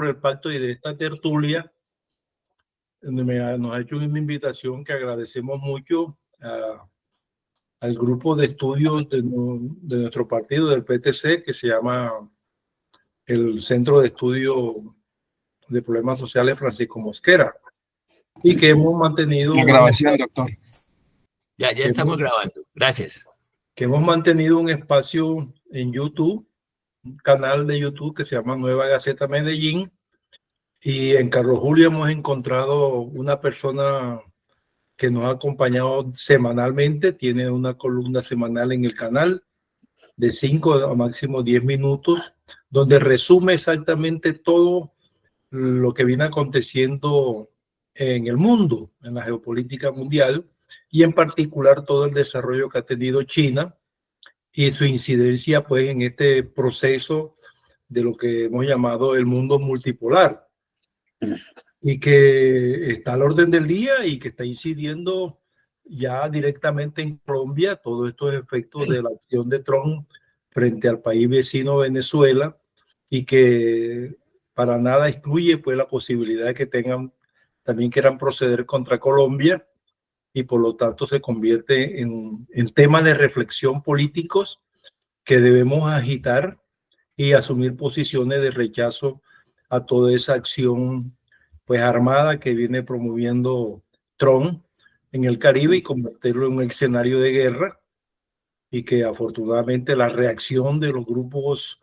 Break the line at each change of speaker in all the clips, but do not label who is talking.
por el Pacto y de esta tertulia, donde nos ha hecho una invitación que agradecemos mucho al grupo de estudios de nuestro partido, del PTC, que se llama el Centro de Estudio de Problemas Sociales Francisco Mosquera, y que hemos mantenido...
La grabación, doctor.
Ya estamos grabando. Gracias.
Que hemos mantenido un espacio en YouTube, un canal de YouTube que se llama Nueva Gaceta Medellín, y en Carlos Julio hemos encontrado una persona que nos ha acompañado semanalmente, tiene una columna semanal en el canal de 5 a máximo 10 minutos, donde resume exactamente todo lo que viene aconteciendo en el mundo, en la geopolítica mundial, y en particular todo el desarrollo que ha tenido China y su incidencia pues en este proceso de lo que hemos llamado el mundo multipolar, y que está al orden del día y que está incidiendo ya directamente en Colombia todos estos efectos de la acción de Trump frente al país vecino Venezuela, y que para nada excluye pues la posibilidad de que también quieran proceder contra Colombia, y por lo tanto se convierte en temas de reflexión políticos que debemos agitar y asumir posiciones de rechazo a toda esa acción pues armada que viene promoviendo Trump en el Caribe, y convertirlo en un escenario de guerra, y que afortunadamente la reacción de los grupos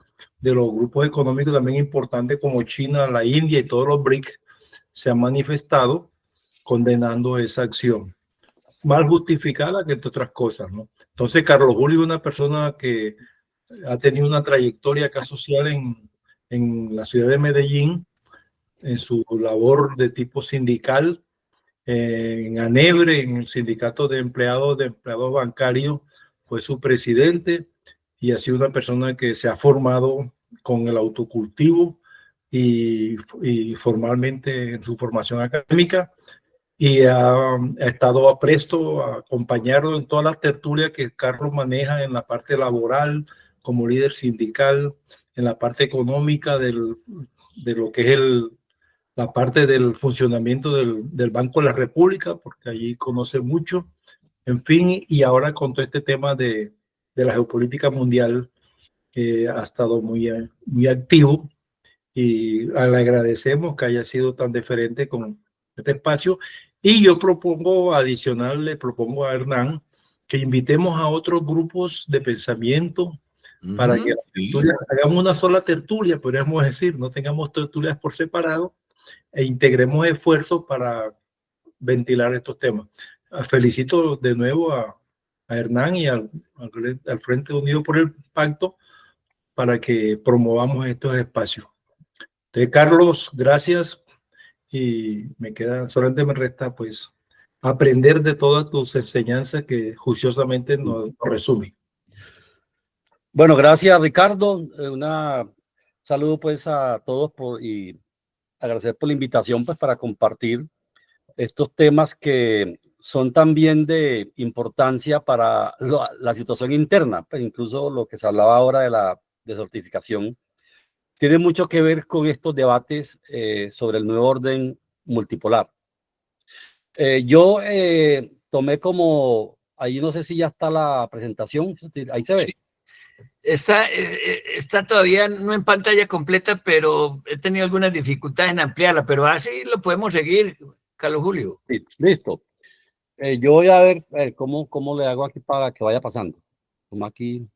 económicos también importantes como China, la India y todos los BRICS se han manifestado condenando esa acción mal justificada, que entre otras cosas, ¿no? Entonces Carlos Julio es una persona que ha tenido una trayectoria acá social en la ciudad de Medellín, en su labor de tipo sindical, en ANEBRE, en el sindicato de empleados bancarios, fue su presidente, y ha sido una persona que se ha formado con el autocultivo y formalmente en su formación académica, y ha estado apresto a acompañarlo en todas las tertulias que Carlos maneja en la parte laboral, como líder sindical, en la parte económica de lo que es la parte del funcionamiento del Banco de la República, porque allí conoce mucho, en fin, y ahora con todo este tema de la geopolítica mundial, ha estado muy activo, y le agradecemos que haya sido tan deferente con este espacio. Y yo le propongo a Hernán que invitemos a otros grupos de pensamiento para que hagamos una sola tertulia, podríamos decir, no tengamos tertulias por separado, e integremos esfuerzos para ventilar estos temas. Felicito de nuevo a Hernán y al Frente Unido por el Pacto para que promovamos estos espacios. Entonces, Carlos, gracias, y solamente me resta pues aprender de todas tus enseñanzas que juiciosamente nos resumen.
Bueno, gracias Ricardo, un saludo pues a todos y agradecer por la invitación pues para compartir estos temas que son también de importancia para la situación interna, pues incluso lo que se hablaba ahora de la desertificación tiene mucho que ver con estos debates sobre el nuevo orden multipolar. Yo tomé como, ahí no sé si ya está la presentación, ahí se ve.
Sí. Está todavía no en pantalla completa, pero he tenido algunas dificultades en ampliarla, pero así lo podemos seguir, Carlos Julio.
Sí, listo. Yo voy a ver cómo le hago aquí para que vaya pasando. Como aquí.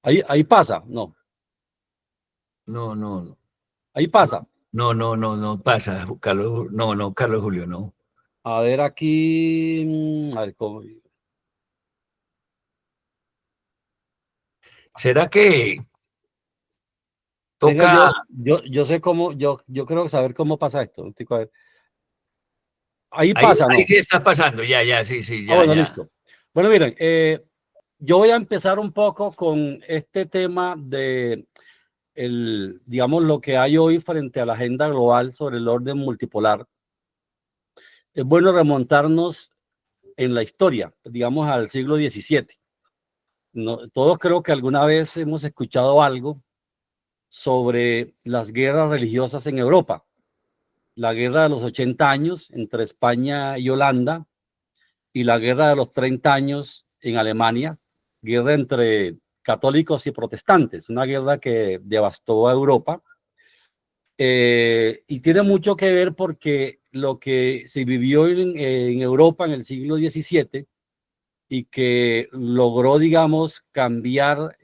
Ahí pasa, no.
No.
Ahí pasa.
No pasa, Carlos. No, Carlos Julio, no.
A ver aquí. A ver cómo.
¿Será que toca?
Yo sé cómo, yo creo saber cómo pasa esto. Ahí pasa, ¿no?
Ahí sí está pasando, ya, sí, ya.
Bueno, listo. Bueno, miren, yo voy a empezar un poco con este tema de digamos, lo que hay hoy frente a la agenda global sobre el orden multipolar. Es bueno remontarnos en la historia, digamos, al siglo XVII. todos creo que alguna vez hemos escuchado algo sobre las guerras religiosas en Europa. La guerra de los 80 años entre España y Holanda y la guerra de los 30 años en Alemania, guerra entre católicos y protestantes, una guerra que devastó a Europa. Y tiene mucho que ver porque lo que se vivió en Europa en el siglo XVII y que logró, digamos, cambiar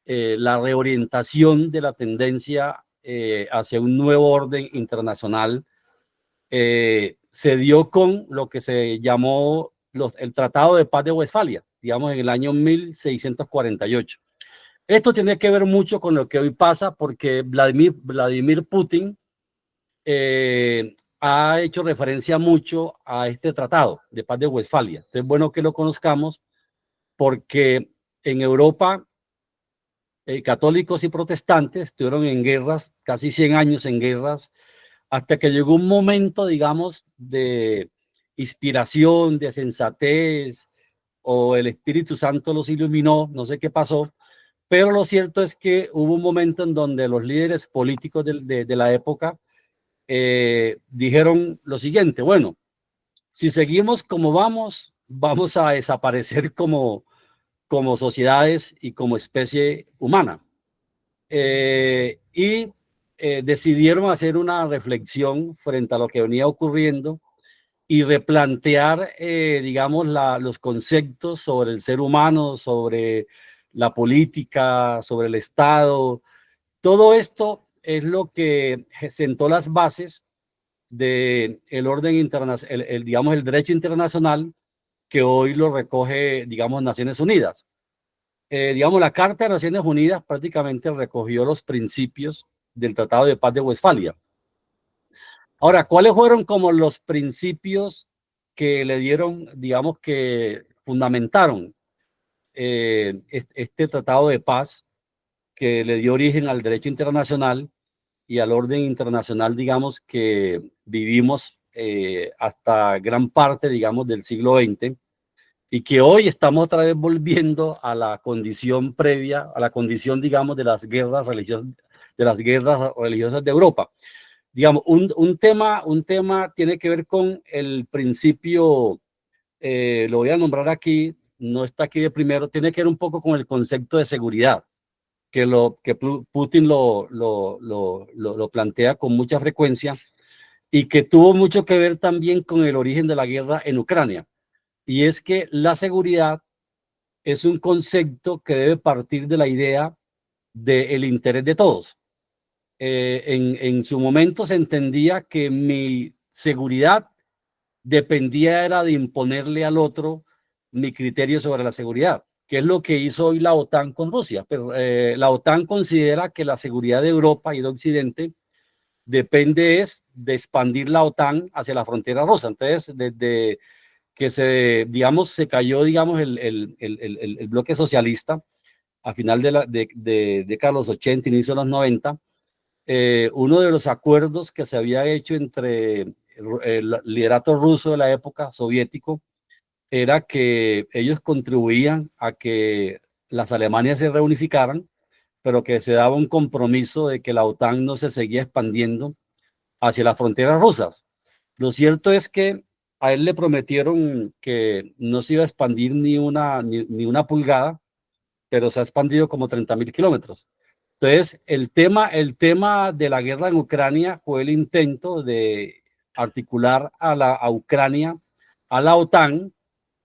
la reorientación de la tendencia hacia un nuevo orden internacional, se dio con lo que se llamó el Tratado de Paz de Westfalia, digamos, en el año 1648. Esto tiene que ver mucho con lo que hoy pasa porque Vladimir Putin ha hecho referencia mucho a este Tratado de Paz de Westfalia. Es bueno que lo conozcamos porque en Europa católicos y protestantes estuvieron en guerras, casi 100 años en guerras, hasta que llegó un momento, digamos, de inspiración, de sensatez, o el Espíritu Santo los iluminó, no sé qué pasó, pero lo cierto es que hubo un momento en donde los líderes políticos de la época dijeron lo siguiente: bueno, si seguimos como vamos a desaparecer como sociedades y como especie humana. Decidieron hacer una reflexión frente a lo que venía ocurriendo y replantear, digamos, los conceptos sobre el ser humano, sobre la política, sobre el Estado. Todo esto es lo que sentó las bases del orden internacional, digamos, el derecho internacional que hoy lo recoge, digamos, Naciones Unidas. Digamos, la Carta de Naciones Unidas prácticamente recogió los principios del Tratado de Paz de Westfalia. Ahora, ¿cuáles fueron como los principios que le dieron, digamos, que fundamentaron este Tratado de Paz que le dio origen al derecho internacional y al orden internacional, digamos, que vivimos hasta gran parte, digamos, del siglo XX? Y que hoy estamos otra vez volviendo a la condición previa, a la condición, digamos, de las guerras religiosas, de Europa. Digamos, un tema tiene que ver con el principio, lo voy a nombrar aquí, no está aquí de primero, tiene que ver un poco con el concepto de seguridad, que Putin lo plantea con mucha frecuencia y que tuvo mucho que ver también con el origen de la guerra en Ucrania. Y es que la seguridad es un concepto que debe partir de la idea del interés de todos. En su momento se entendía que mi seguridad dependía era de imponerle al otro mi criterio sobre la seguridad, que es lo que hizo hoy la OTAN con Rusia. Pero la OTAN considera que la seguridad de Europa y de Occidente depende de expandir la OTAN hacia la frontera rusa. Entonces, desde que se cayó, digamos, el bloque socialista a final de década de los 80, inicio de los 90, uno de los acuerdos que se había hecho entre el liderato ruso de la época, soviético, era que ellos contribuían a que las Alemanias se reunificaran, pero que se daba un compromiso de que la OTAN no se seguía expandiendo hacia las fronteras rusas. Lo cierto es que a él le prometieron que no se iba a expandir ni una pulgada, pero se ha expandido como 30.000 kilómetros. Entonces, el tema de la guerra en Ucrania fue el intento de articular a Ucrania, a la OTAN,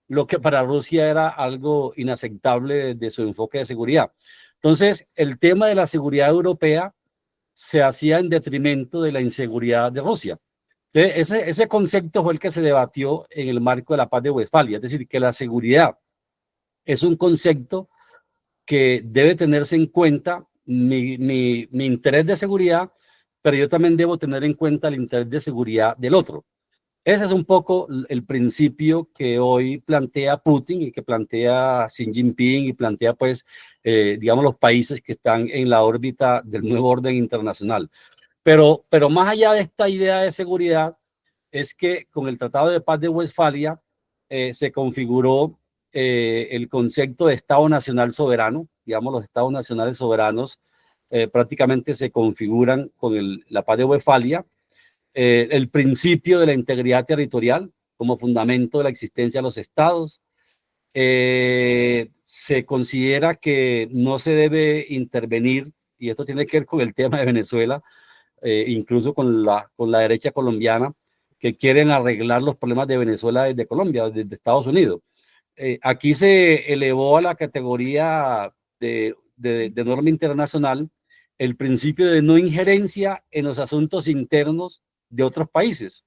lo que para Rusia era algo inaceptable de su enfoque de seguridad. Entonces, el tema de la seguridad europea se hacía en detrimento de la inseguridad de Rusia. Entonces, ese concepto fue el que se debatió en el marco de la Paz de Westfalia, es decir, que la seguridad es un concepto que debe tenerse en cuenta, mi interés de seguridad, pero yo también debo tener en cuenta el interés de seguridad del otro. Ese es un poco el principio que hoy plantea Putin y que plantea Xi Jinping y plantea, pues, digamos, los países que están en la órbita del nuevo orden internacional. Pero más allá de esta idea de seguridad, es que con el Tratado de Paz de Westfalia se configuró el concepto de Estado Nacional Soberano. Digamos, los Estados Nacionales Soberanos prácticamente se configuran con la Paz de Westfalia, el principio de la integridad territorial como fundamento de la existencia de los estados. Se considera que no se debe intervenir, y esto tiene que ver con el tema de Venezuela, incluso con la derecha colombiana, que quieren arreglar los problemas de Venezuela desde Colombia, desde Estados Unidos. Aquí se elevó a la categoría de norma internacional el principio de no injerencia en los asuntos internos de otros países,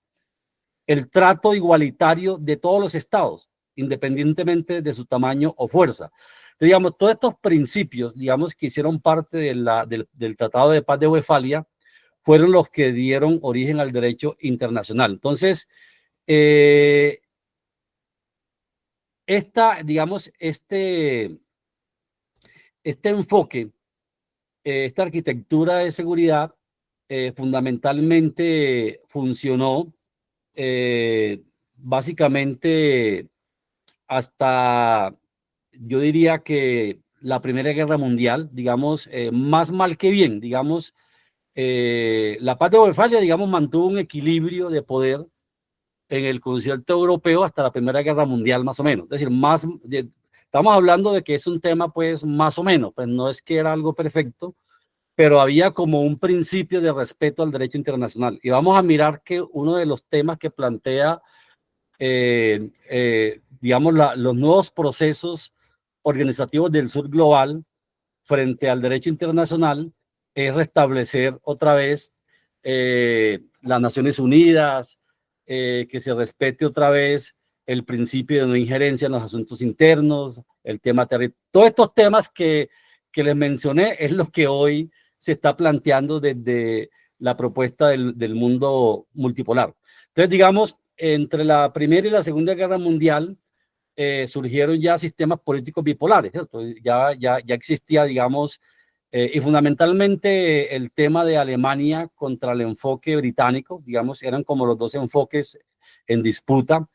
el trato igualitario de todos los estados, independientemente de su tamaño o fuerza. Entonces, digamos, todos estos principios, digamos, que hicieron parte del Tratado de Paz de Westfalia, fueron los que dieron origen al derecho internacional. Entonces, digamos, este enfoque, esta arquitectura de seguridad, fundamentalmente funcionó básicamente hasta, yo diría que la Primera Guerra Mundial, digamos, más mal que bien, digamos. La Paz de Westfalia, digamos, mantuvo un equilibrio de poder en el concierto europeo hasta la Primera Guerra Mundial, más o menos. Es decir, estamos hablando de que es un tema, pues, más o menos, pues no es que era algo perfecto, pero había como un principio de respeto al derecho internacional. Y vamos a mirar que uno de los temas que plantea, digamos, los nuevos procesos organizativos del sur global frente al derecho internacional es restablecer otra vez las Naciones Unidas, que se respete otra vez el principio de no injerencia en los asuntos internos, el tema territorial. Todos estos temas que les mencioné es lo que hoy se está planteando desde la propuesta del mundo multipolar. Entonces, digamos, entre la Primera y la Segunda Guerra Mundial surgieron ya sistemas políticos bipolares, ¿cierto? Ya existía, digamos, y fundamentalmente el tema de Alemania contra el enfoque británico, digamos, eran como los dos enfoques en disputa,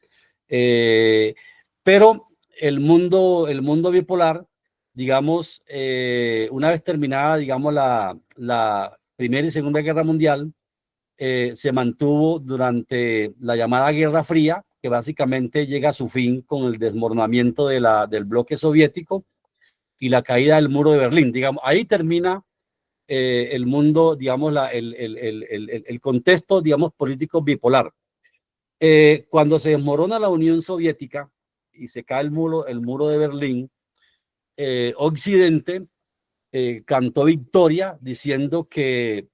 pero el mundo bipolar, digamos, una vez terminada, digamos, la Primera y Segunda Guerra Mundial, se mantuvo durante la llamada Guerra Fría, que básicamente llega a su fin con el desmoronamiento del bloque soviético y la caída del muro de Berlín. Digamos, ahí termina el mundo, digamos, el contexto, digamos, político bipolar. Cuando se desmorona la Unión Soviética y se cae el muro de Berlín, Occidente cantó victoria diciendo que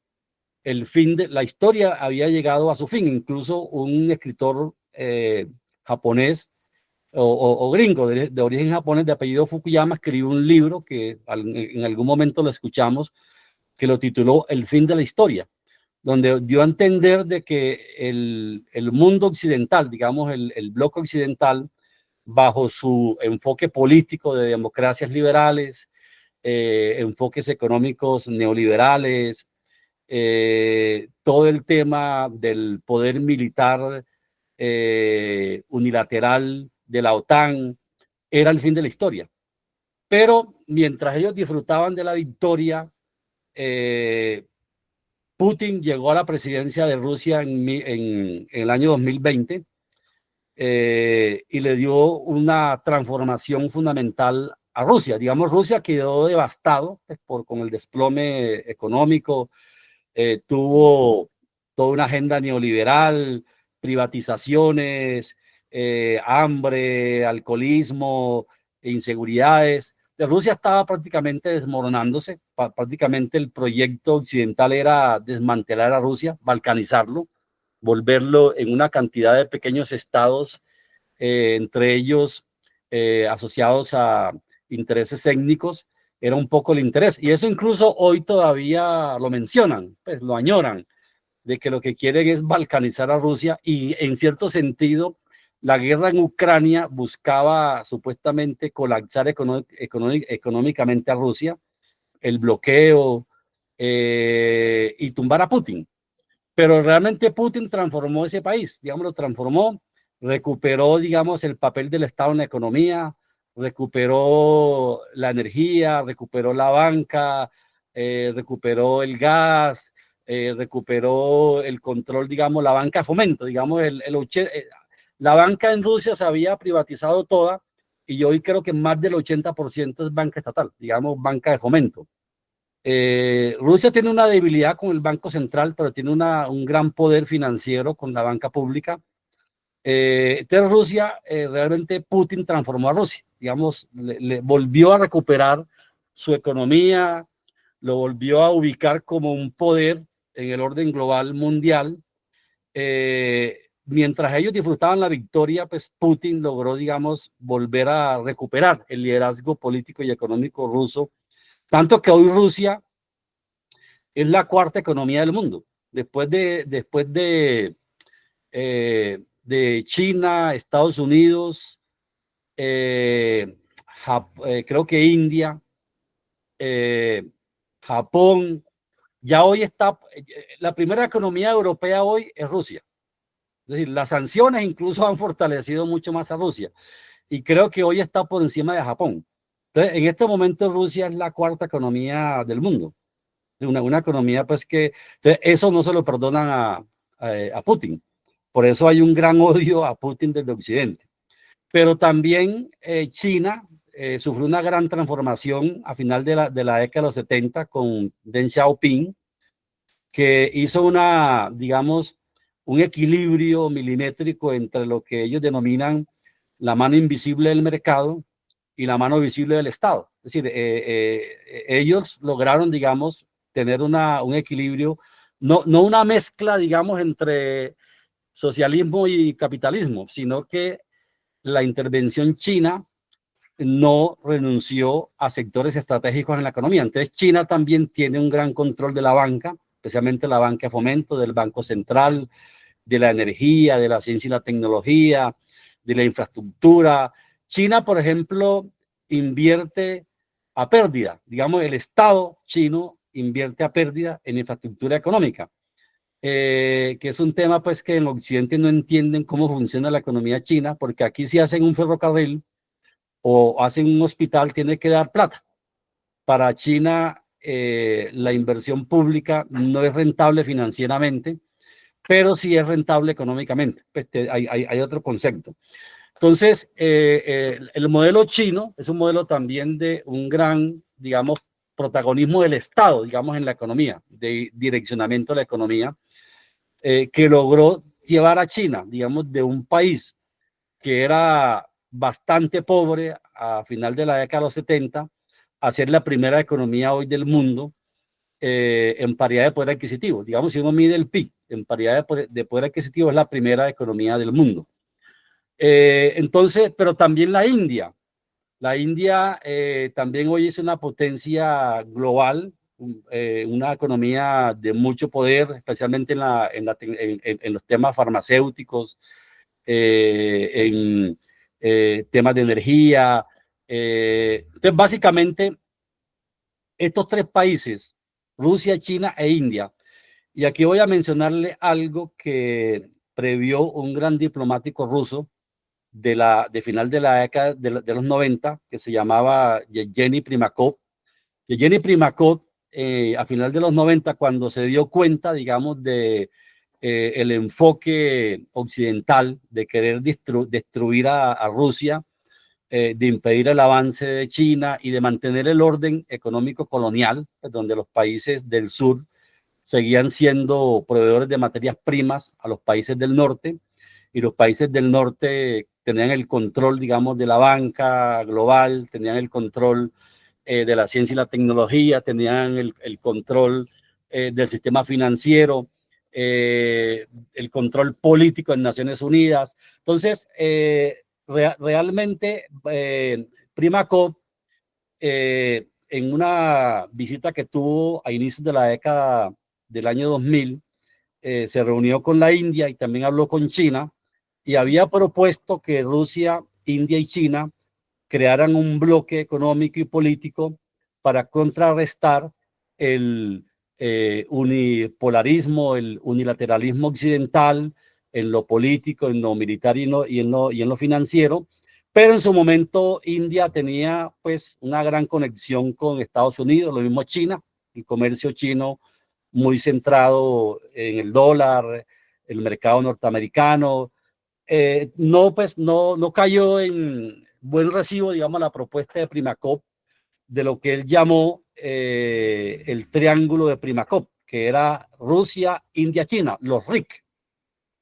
el fin de la historia había llegado a su fin. Incluso un escritor japonés o gringo de origen japonés de apellido Fukuyama escribió un libro que en algún momento lo escuchamos, que lo tituló El fin de la historia, donde dio a entender de que el mundo occidental, digamos el bloque occidental, bajo su enfoque político de democracias liberales, enfoques económicos neoliberales, todo el tema del poder militar unilateral de la OTAN, era el fin de la historia. Pero mientras ellos disfrutaban de la victoria, Putin llegó a la presidencia de Rusia en el año 2020 y le dio una transformación fundamental a Rusia. Digamos, Rusia quedó devastado con el desplome económico, tuvo toda una agenda neoliberal, privatizaciones, hambre, alcoholismo, inseguridades. Rusia estaba prácticamente desmoronándose. Prácticamente el proyecto occidental era desmantelar a Rusia, balcanizarlo, volverlo en una cantidad de pequeños estados, entre ellos asociados a intereses étnicos. Era un poco el interés, y eso incluso hoy todavía lo mencionan, pues lo añoran, de que lo que quieren es balcanizar a Rusia, y en cierto sentido la guerra en Ucrania buscaba supuestamente colapsar económicamente a Rusia, el bloqueo y tumbar a Putin. Pero realmente Putin transformó ese país, digamos, lo transformó, recuperó, digamos, el papel del Estado en la economía, recuperó la energía, recuperó la banca, recuperó el gas, recuperó el control, digamos, la banca de fomento, digamos, la banca en Rusia se había privatizado toda y hoy creo que más del 80% es banca estatal, digamos, banca de fomento. Rusia tiene una debilidad con el Banco Central, pero tiene un gran poder financiero con la banca pública. Entonces Rusia, realmente Putin transformó a Rusia, digamos, le volvió a recuperar su economía, lo volvió a ubicar como un poder en el orden global mundial. Mientras ellos disfrutaban la victoria, pues Putin logró, digamos, volver a recuperar el liderazgo político y económico ruso, tanto que hoy Rusia es la cuarta economía del mundo, después de China, Estados Unidos, creo que India, Japón. Ya hoy está, la primera economía europea hoy es Rusia. Es decir, las sanciones incluso han fortalecido mucho más a Rusia y creo que hoy está por encima de Japón. Entonces, en este momento Rusia es la cuarta economía del mundo. Una economía pues que eso no se lo perdonan a Putin. Por eso hay un gran odio a Putin desde Occidente. Pero también China sufrió una gran transformación a final de la década de los 70 con Deng Xiaoping, que hizo digamos, un equilibrio milimétrico entre lo que ellos denominan la mano invisible del mercado y la mano visible del Estado. Es decir, ellos lograron, digamos, tener un equilibrio, no una mezcla, digamos, entre socialismo y capitalismo, sino que la intervención china no renunció a sectores estratégicos en la economía. Entonces China también tiene un gran control de la banca, especialmente la banca de fomento, del Banco Central, de la energía, de la ciencia y la tecnología, de la infraestructura. China, por ejemplo, invierte a pérdida. Digamos, el Estado chino invierte a pérdida en infraestructura económica, que es un tema pues que en Occidente no entienden cómo funciona la economía china, porque aquí si hacen un ferrocarril o hacen un hospital tiene que dar plata. Para China la inversión pública no es rentable financieramente, pero sí es rentable económicamente. Pues hay otro concepto. Entonces, el modelo chino es un modelo también de un gran, digamos, protagonismo del Estado, digamos, en la economía, de direccionamiento de la economía, que logró llevar a China, digamos, de un país que era bastante pobre a final de la década de los 70, a ser la primera economía hoy del mundo en paridad de poder adquisitivo. Digamos, si uno mide el PIB en paridad de poder adquisitivo, es la primera economía del mundo. Entonces, pero también la India. La India también hoy es una potencia global, una economía de mucho poder, especialmente en los temas farmacéuticos, en temas de energía. Entonces, básicamente, estos tres países, Rusia, China e India, y aquí voy a mencionarle algo que previó un gran diplomático ruso de final de la década de los 90, que se llamaba Yevgeny Primakov. Yevgeny Primakov, a final de los 90, cuando se dio cuenta, digamos, de el enfoque occidental de querer destruir a Rusia, de impedir el avance de China y de mantener el orden económico colonial, pues, donde los países del sur seguían siendo proveedores de materias primas a los países del norte, y los países del norte tenían el control, digamos, de la banca global, tenían el control de la ciencia y la tecnología, tenían el control del sistema financiero, el control político en Naciones Unidas. Entonces, realmente, Primakov, en una visita que tuvo a inicios de la década del año 2000, se reunió con la India y también habló con China, y había propuesto que Rusia, India y China crearan un bloque económico y político para contrarrestar el unipolarismo, el unilateralismo occidental en lo político, en lo militar y en lo financiero, pero en su momento India tenía pues una gran conexión con Estados Unidos, lo mismo China, el comercio chino muy centrado en el dólar, el mercado norteamericano. No cayó en buen recibo, digamos, la propuesta de Primakov de lo que él llamó el triángulo de Primakov, que era Rusia, India, China, los RIC.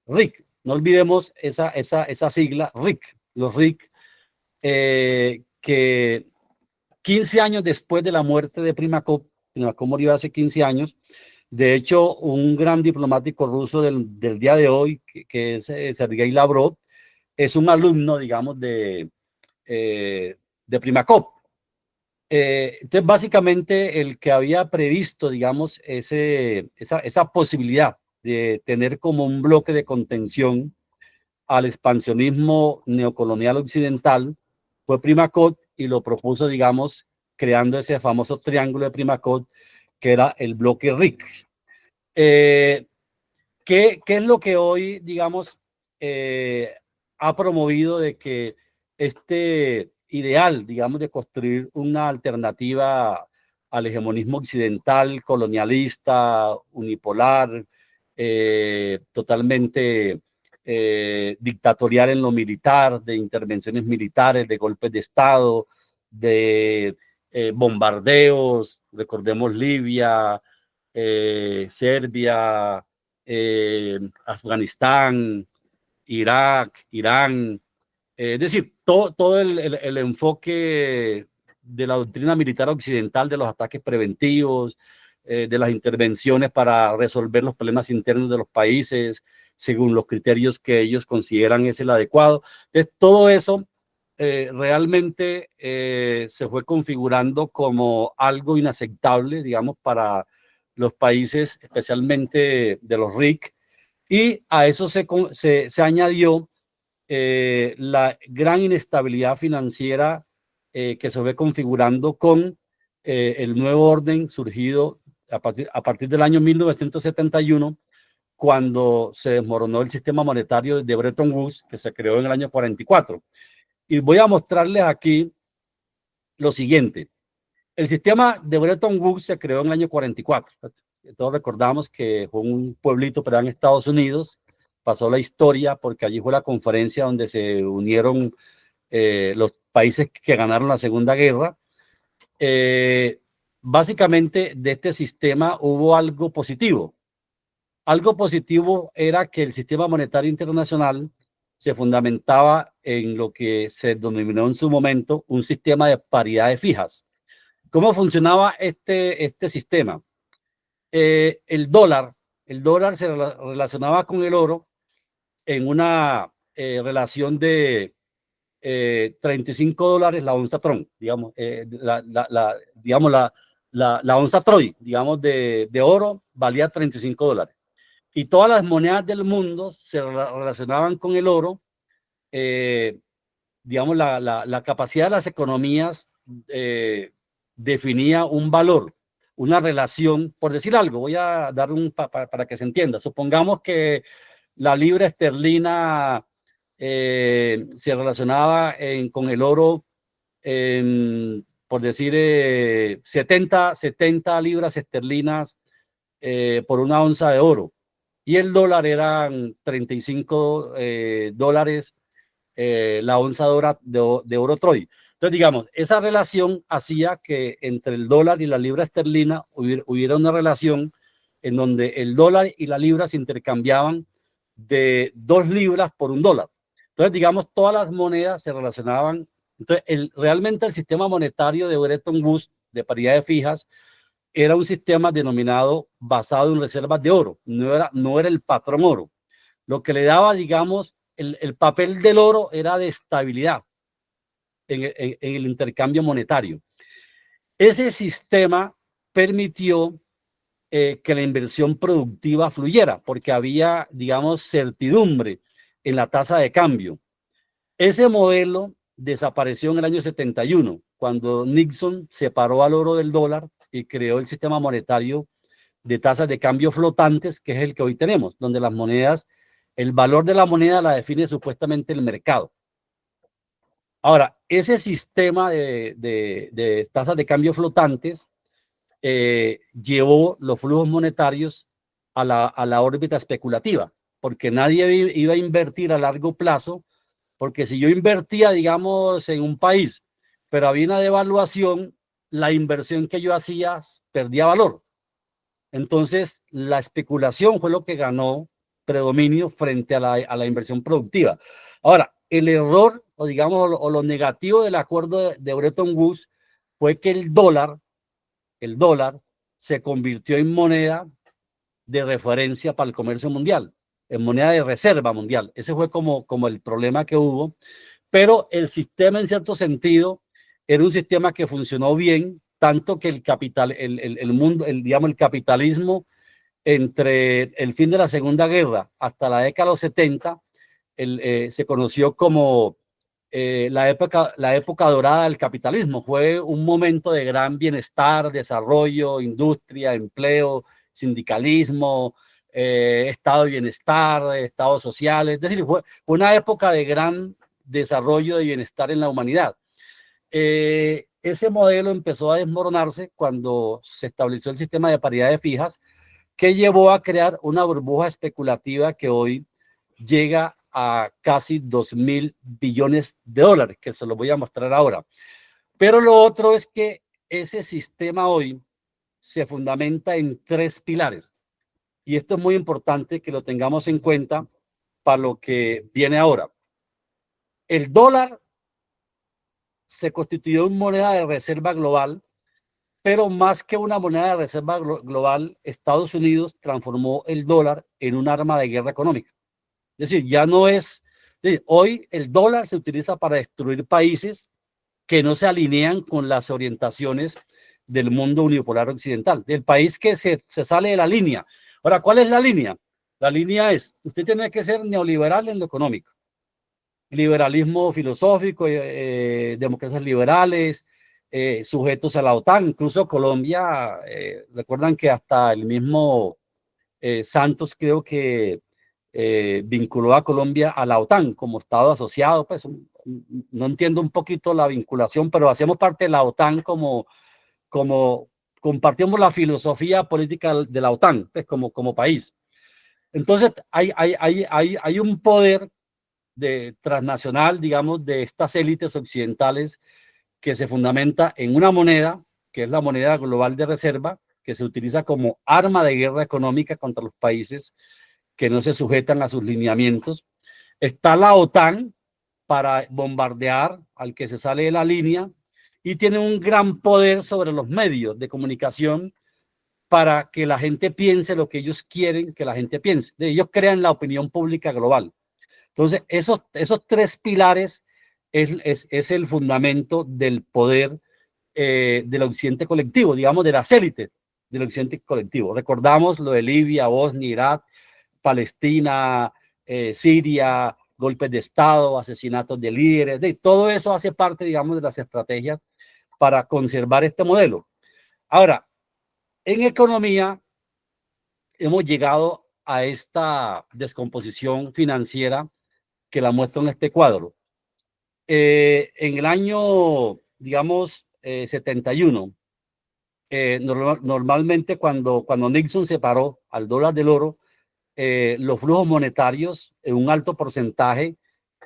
RIC, no olvidemos esa sigla, RIC, los RIC, que 15 años después de la muerte de Primakov murió hace 15 años. De hecho, un gran diplomático ruso del día de hoy, que es Sergei Lavrov, es un alumno, digamos, de Primakov. Entonces, básicamente, el que había previsto, digamos, esa posibilidad de tener como un bloque de contención al expansionismo neocolonial occidental fue Primakov, y lo propuso, digamos, creando ese famoso triángulo de Primakov, que era el bloque RIC. ¿Qué es lo que hoy, digamos, ha promovido de que este ideal, digamos, de construir una alternativa al hegemonismo occidental, colonialista, unipolar, totalmente dictatorial en lo militar, de intervenciones militares, de golpes de Estado, de bombardeos, recordemos Libia, Serbia, Afganistán, Irak, Irán, es decir, todo el enfoque de la doctrina militar occidental, de los ataques preventivos, de las intervenciones para resolver los problemas internos de los países según los criterios que ellos consideran es el adecuado. Entonces, todo eso realmente se fue configurando como algo inaceptable, digamos, para los países, especialmente de los RIC, y a eso se añadió la gran inestabilidad financiera que se fue configurando con el nuevo orden surgido a partir del año 1971, cuando se desmoronó el sistema monetario de Bretton Woods, que se creó en el año 44. Y voy a mostrarles aquí lo siguiente. El sistema de Bretton Woods se creó en el año 44. Todos recordamos que fue un pueblito, pero en Estados Unidos. Pasó la historia porque allí fue la conferencia donde se unieron los países que ganaron la Segunda Guerra. Básicamente, de este sistema hubo algo positivo. Algo positivo era que el sistema monetario internacional se fundamentaba en lo que se denominó en su momento un sistema de paridades fijas. ¿Cómo funcionaba este sistema? El dólar se relacionaba con el oro en una relación de $35 la onza Tron, digamos, la onza Troy, digamos, de oro valía $35. Y todas las monedas del mundo se relacionaban con el oro. Digamos, la capacidad de las economías definía un valor, una relación. Por decir algo, voy a dar para que se entienda. Supongamos que la libra esterlina se relacionaba con el oro, por decir, 70 libras esterlinas por una onza de oro, y el dólar eran $35 la onza de oro Troy. Entonces, digamos, esa relación hacía que entre el dólar y la libra esterlina hubiera una relación en donde el dólar y la libra se intercambiaban de 2 libras por $1. Entonces, digamos, todas las monedas se relacionaban. Entonces, realmente el sistema monetario de Bretton Woods, de paridades fijas, era un sistema denominado basado en reservas de oro, no era el patrón oro. Lo que le daba, digamos, el papel del oro era de estabilidad en el intercambio monetario. Ese sistema permitió que la inversión productiva fluyera, porque había, digamos, certidumbre en la tasa de cambio. Ese modelo desapareció en el año 71, cuando Nixon separó al oro del dólar y creó el sistema monetario de tasas de cambio flotantes, que es el que hoy tenemos, donde las monedas, el valor de la moneda la define supuestamente el mercado. Ahora, ese sistema de tasas de cambio flotantes llevó los flujos monetarios a la órbita especulativa, porque nadie iba a invertir a largo plazo, porque si yo invertía, digamos, en un país, pero había una devaluación, la inversión que yo hacía perdía valor. Entonces, la especulación fue lo que ganó predominio frente a la inversión productiva. Ahora, el error, o digamos, o lo negativo del acuerdo de Bretton Woods fue que el dólar se convirtió en moneda de referencia para el comercio mundial, en moneda de reserva mundial. Ese fue como el problema que hubo, pero el sistema en cierto sentido era un sistema que funcionó bien, tanto que el capitalismo entre el fin de la Segunda Guerra hasta la década de los 70 se conoció como la época dorada del capitalismo. Fue un momento de gran bienestar, desarrollo, industria, empleo, sindicalismo, estado de bienestar, estados sociales. Es decir, fue una época de gran desarrollo de bienestar en la humanidad. Ese modelo empezó a desmoronarse cuando se estableció el sistema de paridades fijas, que llevó a crear una burbuja especulativa que hoy llega a casi 2.000 billones de dólares, que se los voy a mostrar ahora. Pero lo otro es que ese sistema hoy se fundamenta en 3 pilares. Y esto es muy importante que lo tengamos en cuenta para lo que viene ahora. El dólar se constituyó en moneda de reserva global, pero más que una moneda de reserva global, Estados Unidos transformó el dólar en un arma de guerra económica. Es decir, ya no es, hoy el dólar se utiliza para destruir países que no se alinean con las orientaciones del mundo unipolar occidental, del país que se sale de la línea. Ahora, ¿cuál es la línea? La línea es, usted tiene que ser neoliberal en lo económico, liberalismo filosófico, democracias liberales, sujetos a la OTAN. Incluso Colombia, recuerdan que hasta el mismo Santos creo que vinculó a Colombia a la OTAN como Estado asociado. Pues no entiendo un poquito la vinculación, pero hacemos parte de la OTAN como compartimos la filosofía política de la OTAN, pues como país. Entonces hay un poder transnacional, digamos, de estas élites occidentales que se fundamenta en una moneda, que es la moneda global de reserva, que se utiliza como arma de guerra económica contra los países que no se sujetan a sus lineamientos. Está la OTAN para bombardear al que se sale de la línea y tiene un gran poder sobre los medios de comunicación para que la gente piense lo que ellos quieren que la gente piense. Ellos crean la opinión pública global. Entonces, esos 3 pilares es el fundamento del poder del occidente colectivo, digamos, de las élites del occidente colectivo. Recordamos lo de Libia, Bosnia, Irak, Palestina, Siria, golpes de Estado, asesinatos de líderes, todo eso hace parte, digamos, de las estrategias para conservar este modelo. Ahora, en economía hemos llegado a esta descomposición financiera que la muestro en este cuadro. En el año, digamos, 71, normalmente cuando Nixon separó al dólar del oro, los flujos monetarios en un alto porcentaje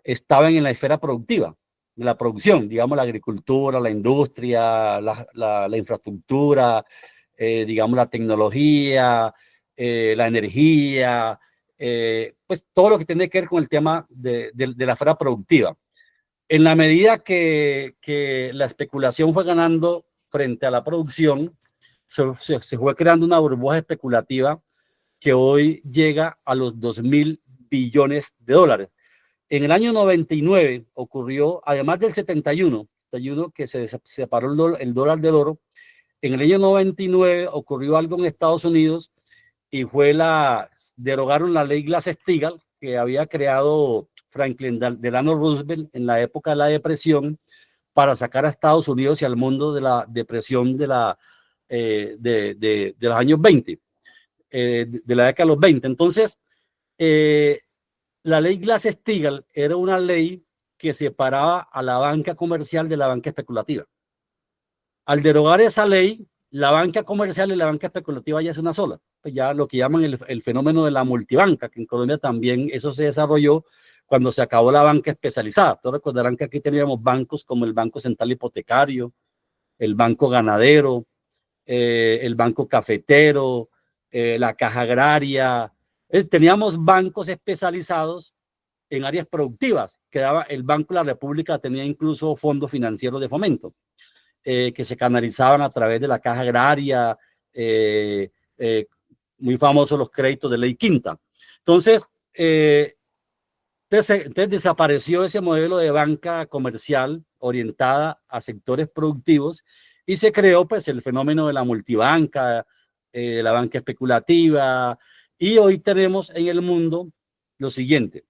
estaban en la esfera productiva, de la producción, digamos, la agricultura, la industria, la infraestructura, digamos, la tecnología, la energía, pues todo lo que tiene que ver con el tema de la esfera productiva. En la medida que la especulación fue ganando frente a la producción, se fue creando una burbuja especulativa que hoy llega a los 2.000 billones de dólares. En el año 99 ocurrió, además del 71 que se separó el dólar del oro, en el año 99 ocurrió algo en Estados Unidos y derogaron la ley Glass-Steagall que había creado Franklin Delano Roosevelt en la época de la depresión para sacar a Estados Unidos y al mundo de la depresión de los años 20. De la década de los 20. Entonces, la ley Glass-Steagall era una ley que separaba a la banca comercial de la banca especulativa. Al derogar esa ley, la banca comercial y la banca especulativa ya es una sola. Pues ya lo que llaman el fenómeno de la multibanca, que en Colombia también eso se desarrolló cuando se acabó la banca especializada. Todos recordarán que aquí teníamos bancos como el Banco Central Hipotecario, el Banco Ganadero, el Banco Cafetero, la Caja Agraria. Teníamos bancos especializados en áreas productivas. El Banco de la República tenía incluso fondos financieros de fomento que se canalizaban a través de la Caja Agraria, muy famosos los créditos de ley quinta. Entonces desapareció ese modelo de banca comercial orientada a sectores productivos y se creó pues el fenómeno de la multibanca, la banca especulativa, y hoy tenemos en el mundo lo siguiente.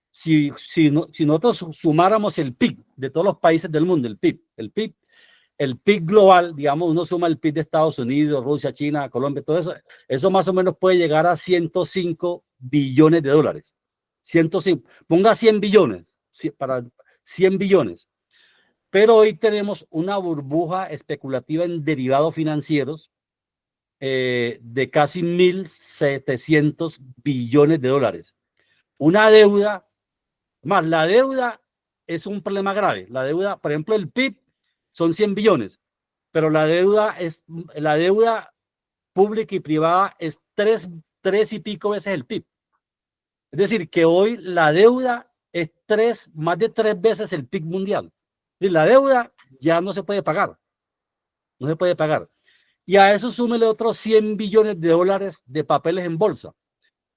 Si nosotros sumáramos el PIB de todos los países del mundo, el PIB global, digamos, uno suma el PIB de Estados Unidos, Rusia, China, Colombia, todo eso más o menos puede llegar a 105 billones de dólares. 105, ponga 100 billones, para 100 billones. Pero hoy tenemos una burbuja especulativa en derivados financieros de casi 1.700 billones de dólares. Una deuda, más la deuda es un problema grave. La deuda, por ejemplo, el PIB son 100 billones, pero la deuda pública y privada es tres y pico veces el PIB. Es decir, que hoy la deuda es más de 3 veces el PIB mundial. Y la deuda ya no se puede pagar. No se puede pagar. Y a eso súmele otros 100 billones de dólares de papeles en bolsa.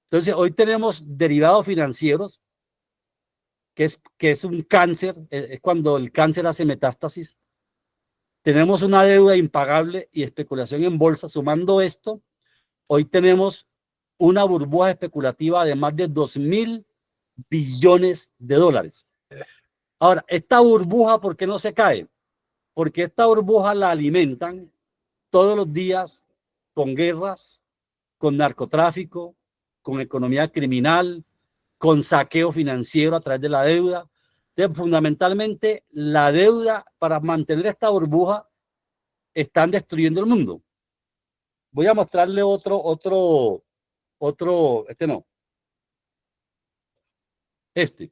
Entonces, hoy tenemos derivados financieros, que es un cáncer, es cuando el cáncer hace metástasis. Tenemos una deuda impagable y especulación en bolsa. Sumando esto, hoy tenemos una burbuja especulativa de más de 2.000 billones de dólares. Ahora, esta burbuja, ¿por qué no se cae? Porque esta burbuja la alimentan todos los días con guerras, con narcotráfico, con economía criminal, con saqueo financiero a través de la deuda. Entonces, fundamentalmente, la deuda, para mantener esta burbuja, están destruyendo el mundo. Voy a mostrarle este.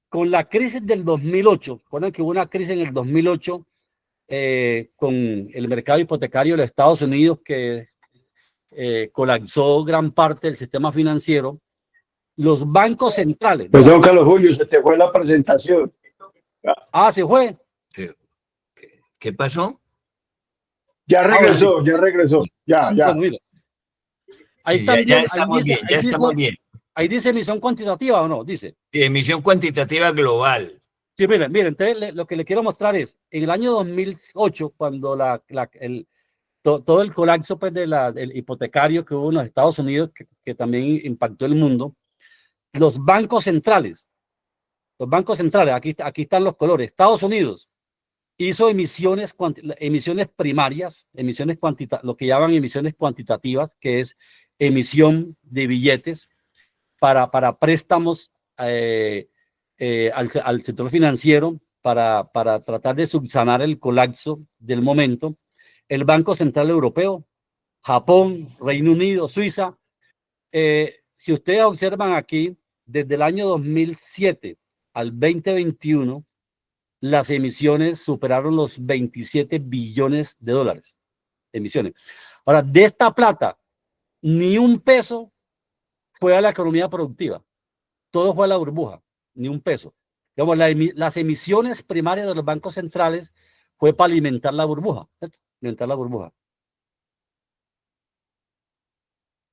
Con la crisis del 2008, recuerden que hubo una crisis en el 2008 con el mercado hipotecario de los Estados Unidos que colapsó gran parte del sistema financiero. Los bancos centrales.
Perdón, Carlos Julio, se te fue la presentación.
Ah, se fue.
¿Qué pasó?
Ya regresó, ya.
Bueno, mira. Ahí también,
ya estamos bien, ya estamos bien.
Ahí dice emisión cuantitativa o no, dice.
Emisión cuantitativa global.
Sí, miren, entonces lo que le quiero mostrar es, en el año 2008, cuando todo el colapso pues, del hipotecario que hubo en los Estados Unidos, que también impactó el mundo, los bancos centrales, aquí están los colores. Estados Unidos hizo emisiones primarias, lo que llaman emisiones cuantitativas, que es emisión de billetes para préstamos al sector financiero para tratar de subsanar el colapso del momento. El Banco Central Europeo, Japón, Reino Unido, Suiza. Si ustedes observan aquí, desde el año 2007 al 2021, las emisiones superaron los 27 billones de dólares. Emisiones. Ahora, de esta plata, ni un peso fue a la economía productiva. Todo fue a la burbuja, ni un peso. Digamos, las emisiones primarias de los bancos centrales fue para alimentar la burbuja. Alimentar la burbuja.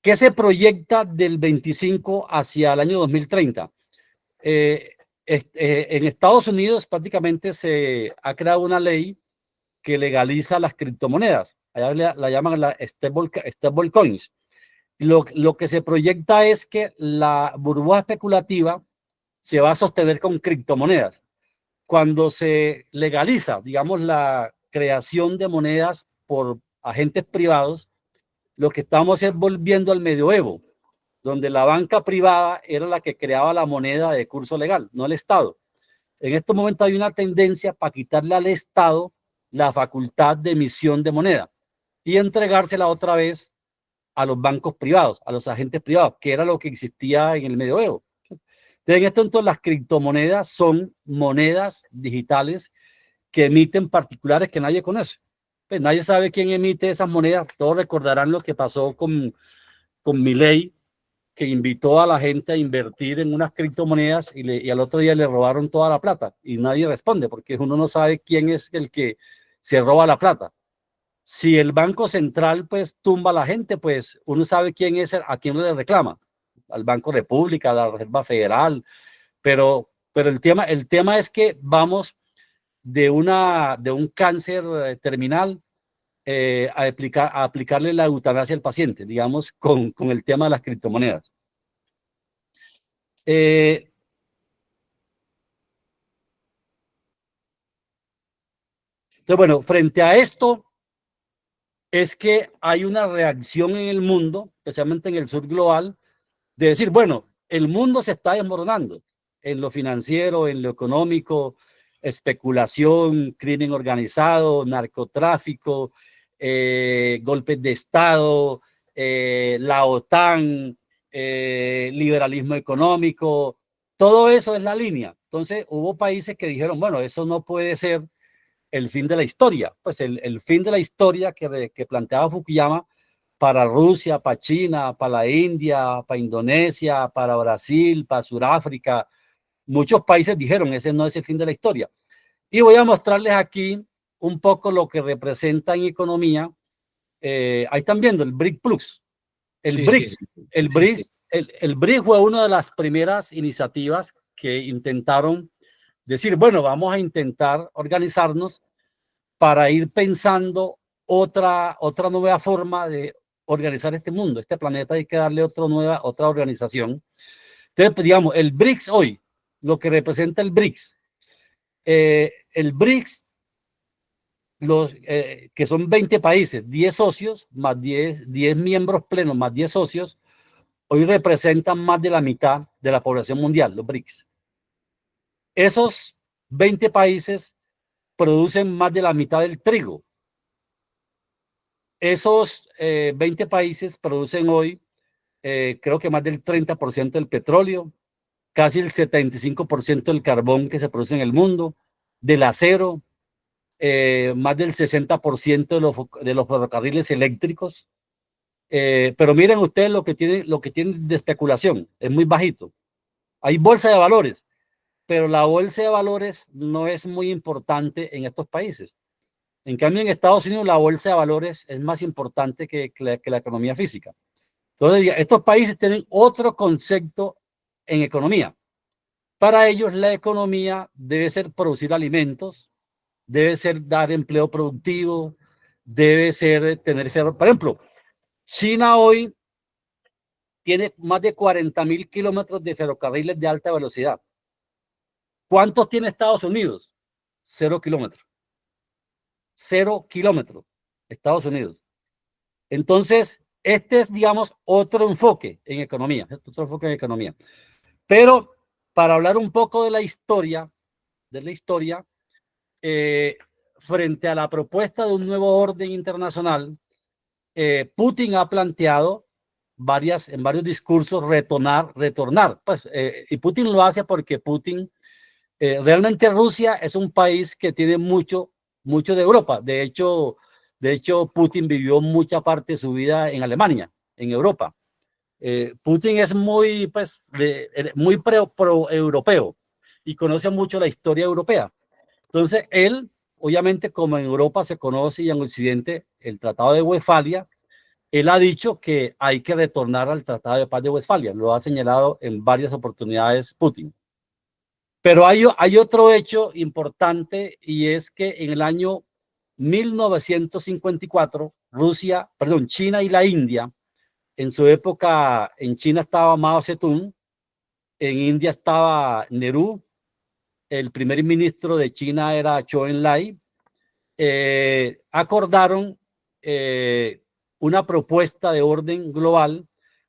¿Qué se proyecta del 25 hacia el año 2030? En Estados Unidos prácticamente se ha creado una ley que legaliza las criptomonedas. Allá la llaman la stable coins. Lo que se proyecta es que la burbuja especulativa se va a sostener con criptomonedas. Cuando se legaliza, digamos, la creación de monedas por agentes privados, lo que estamos es volviendo al medioevo, donde la banca privada era la que creaba la moneda de curso legal, no el Estado. En estos momentos hay una tendencia para quitarle al Estado la facultad de emisión de moneda y entregársela otra vez a los bancos privados, a los agentes privados, que era lo que existía en el medioevo. Entonces, en este momento las criptomonedas son monedas digitales que emiten particulares que nadie conoce. Pues nadie sabe quién emite esas monedas. Todos recordarán lo que pasó con Milei, que invitó a la gente a invertir en unas criptomonedas y al otro día le robaron toda la plata y nadie responde porque uno no sabe quién es el que se roba la plata. Si el Banco Central pues tumba a la gente, pues uno sabe quién es, a quién le reclama, al Banco República, a la Reserva Federal, pero el tema es que vamos de un cáncer terminal a aplicarle la eutanasia al paciente, digamos, con el tema de las criptomonedas. Entonces, bueno, frente a esto es que hay una reacción en el mundo, especialmente en el sur global, de decir, bueno, el mundo se está desmoronando en lo financiero, en lo económico, especulación, crimen organizado, narcotráfico, golpes de Estado, la OTAN, liberalismo económico, todo eso es la línea. Entonces hubo países que dijeron, bueno, eso no puede ser el fin de la historia. Pues el fin de la historia que planteaba Fukuyama para Rusia, para China, para la India, para Indonesia, para Brasil, para Sudáfrica, muchos países dijeron, ese no es el fin de la historia. Y voy a mostrarles aquí un poco lo que representa en economía. Ahí están viendo el BRIC Plus. El BRIC fue una de las primeras iniciativas que intentaron decir, bueno, vamos a intentar organizarnos para ir pensando otra nueva forma de organizar este mundo, este planeta. Hay que darle otra organización. Entonces, pues, digamos, el BRICS hoy, lo que representa el BRICS, que son 20 países, 10 socios, más 10 miembros plenos, más 10 socios, hoy representan más de la mitad de la población mundial, los BRICS. Esos 20 países producen más de la mitad del trigo. Esos 20 países producen hoy, creo que más del 30% del petróleo, casi el 75% del carbón que se produce en el mundo, del acero, más del 60% de los ferrocarriles eléctricos. Pero miren ustedes lo que tienen de especulación, es muy bajito. Hay bolsa de valores, pero la bolsa de valores no es muy importante en estos países. En cambio, en Estados Unidos la bolsa de valores es más importante que la economía física. Entonces, estos países tienen otro concepto en economía. Para ellos la economía debe ser producir alimentos, debe ser dar empleo productivo, debe ser tener ferro. Por ejemplo, China hoy tiene más de 40.000 kilómetros de ferrocarriles de alta velocidad. ¿Cuántos tiene Estados Unidos? 0 kilómetros. 0 kilómetros, Estados Unidos. Entonces, este es, digamos, otro enfoque en economía. Pero para hablar un poco de la historia, frente a la propuesta de un nuevo orden internacional, Putin ha planteado en varios discursos retornar. Pues, y Putin lo hace porque Putin, realmente Rusia es un país que tiene mucho de Europa. De hecho, Putin vivió mucha parte de su vida en Alemania, en Europa. Putin es muy pro-europeo y conoce mucho la historia europea. Entonces, él, obviamente, como en Europa se conoce y en Occidente el Tratado de Westfalia, él ha dicho que hay que retornar al Tratado de Paz de Westfalia. Lo ha señalado en varias oportunidades Putin. Pero hay otro hecho importante, y es que en el año 1954, China y la India, en su época, en China estaba Mao Zedong, en India estaba Nehru, el primer ministro de China era Zhou Enlai, acordaron una propuesta de orden global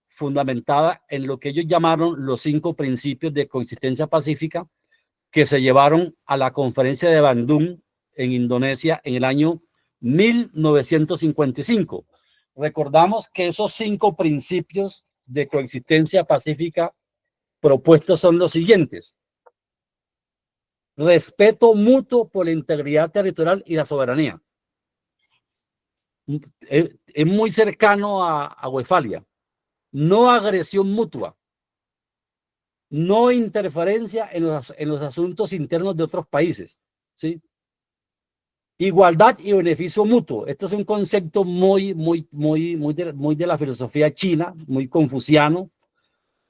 fundamentada en lo que ellos llamaron los 5 principios de coexistencia pacífica, que se llevaron a la conferencia de Bandung en Indonesia en el año 1955. Recordamos que esos 5 principios de coexistencia pacífica propuestos son los siguientes: respeto mutuo por la integridad territorial y la soberanía. Es muy cercano a Westfalia. No agresión mutua. No interferencia en los asuntos internos de otros países, ¿sí? Igualdad y beneficio mutuo. Esto es un concepto muy de la filosofía china, muy confuciano,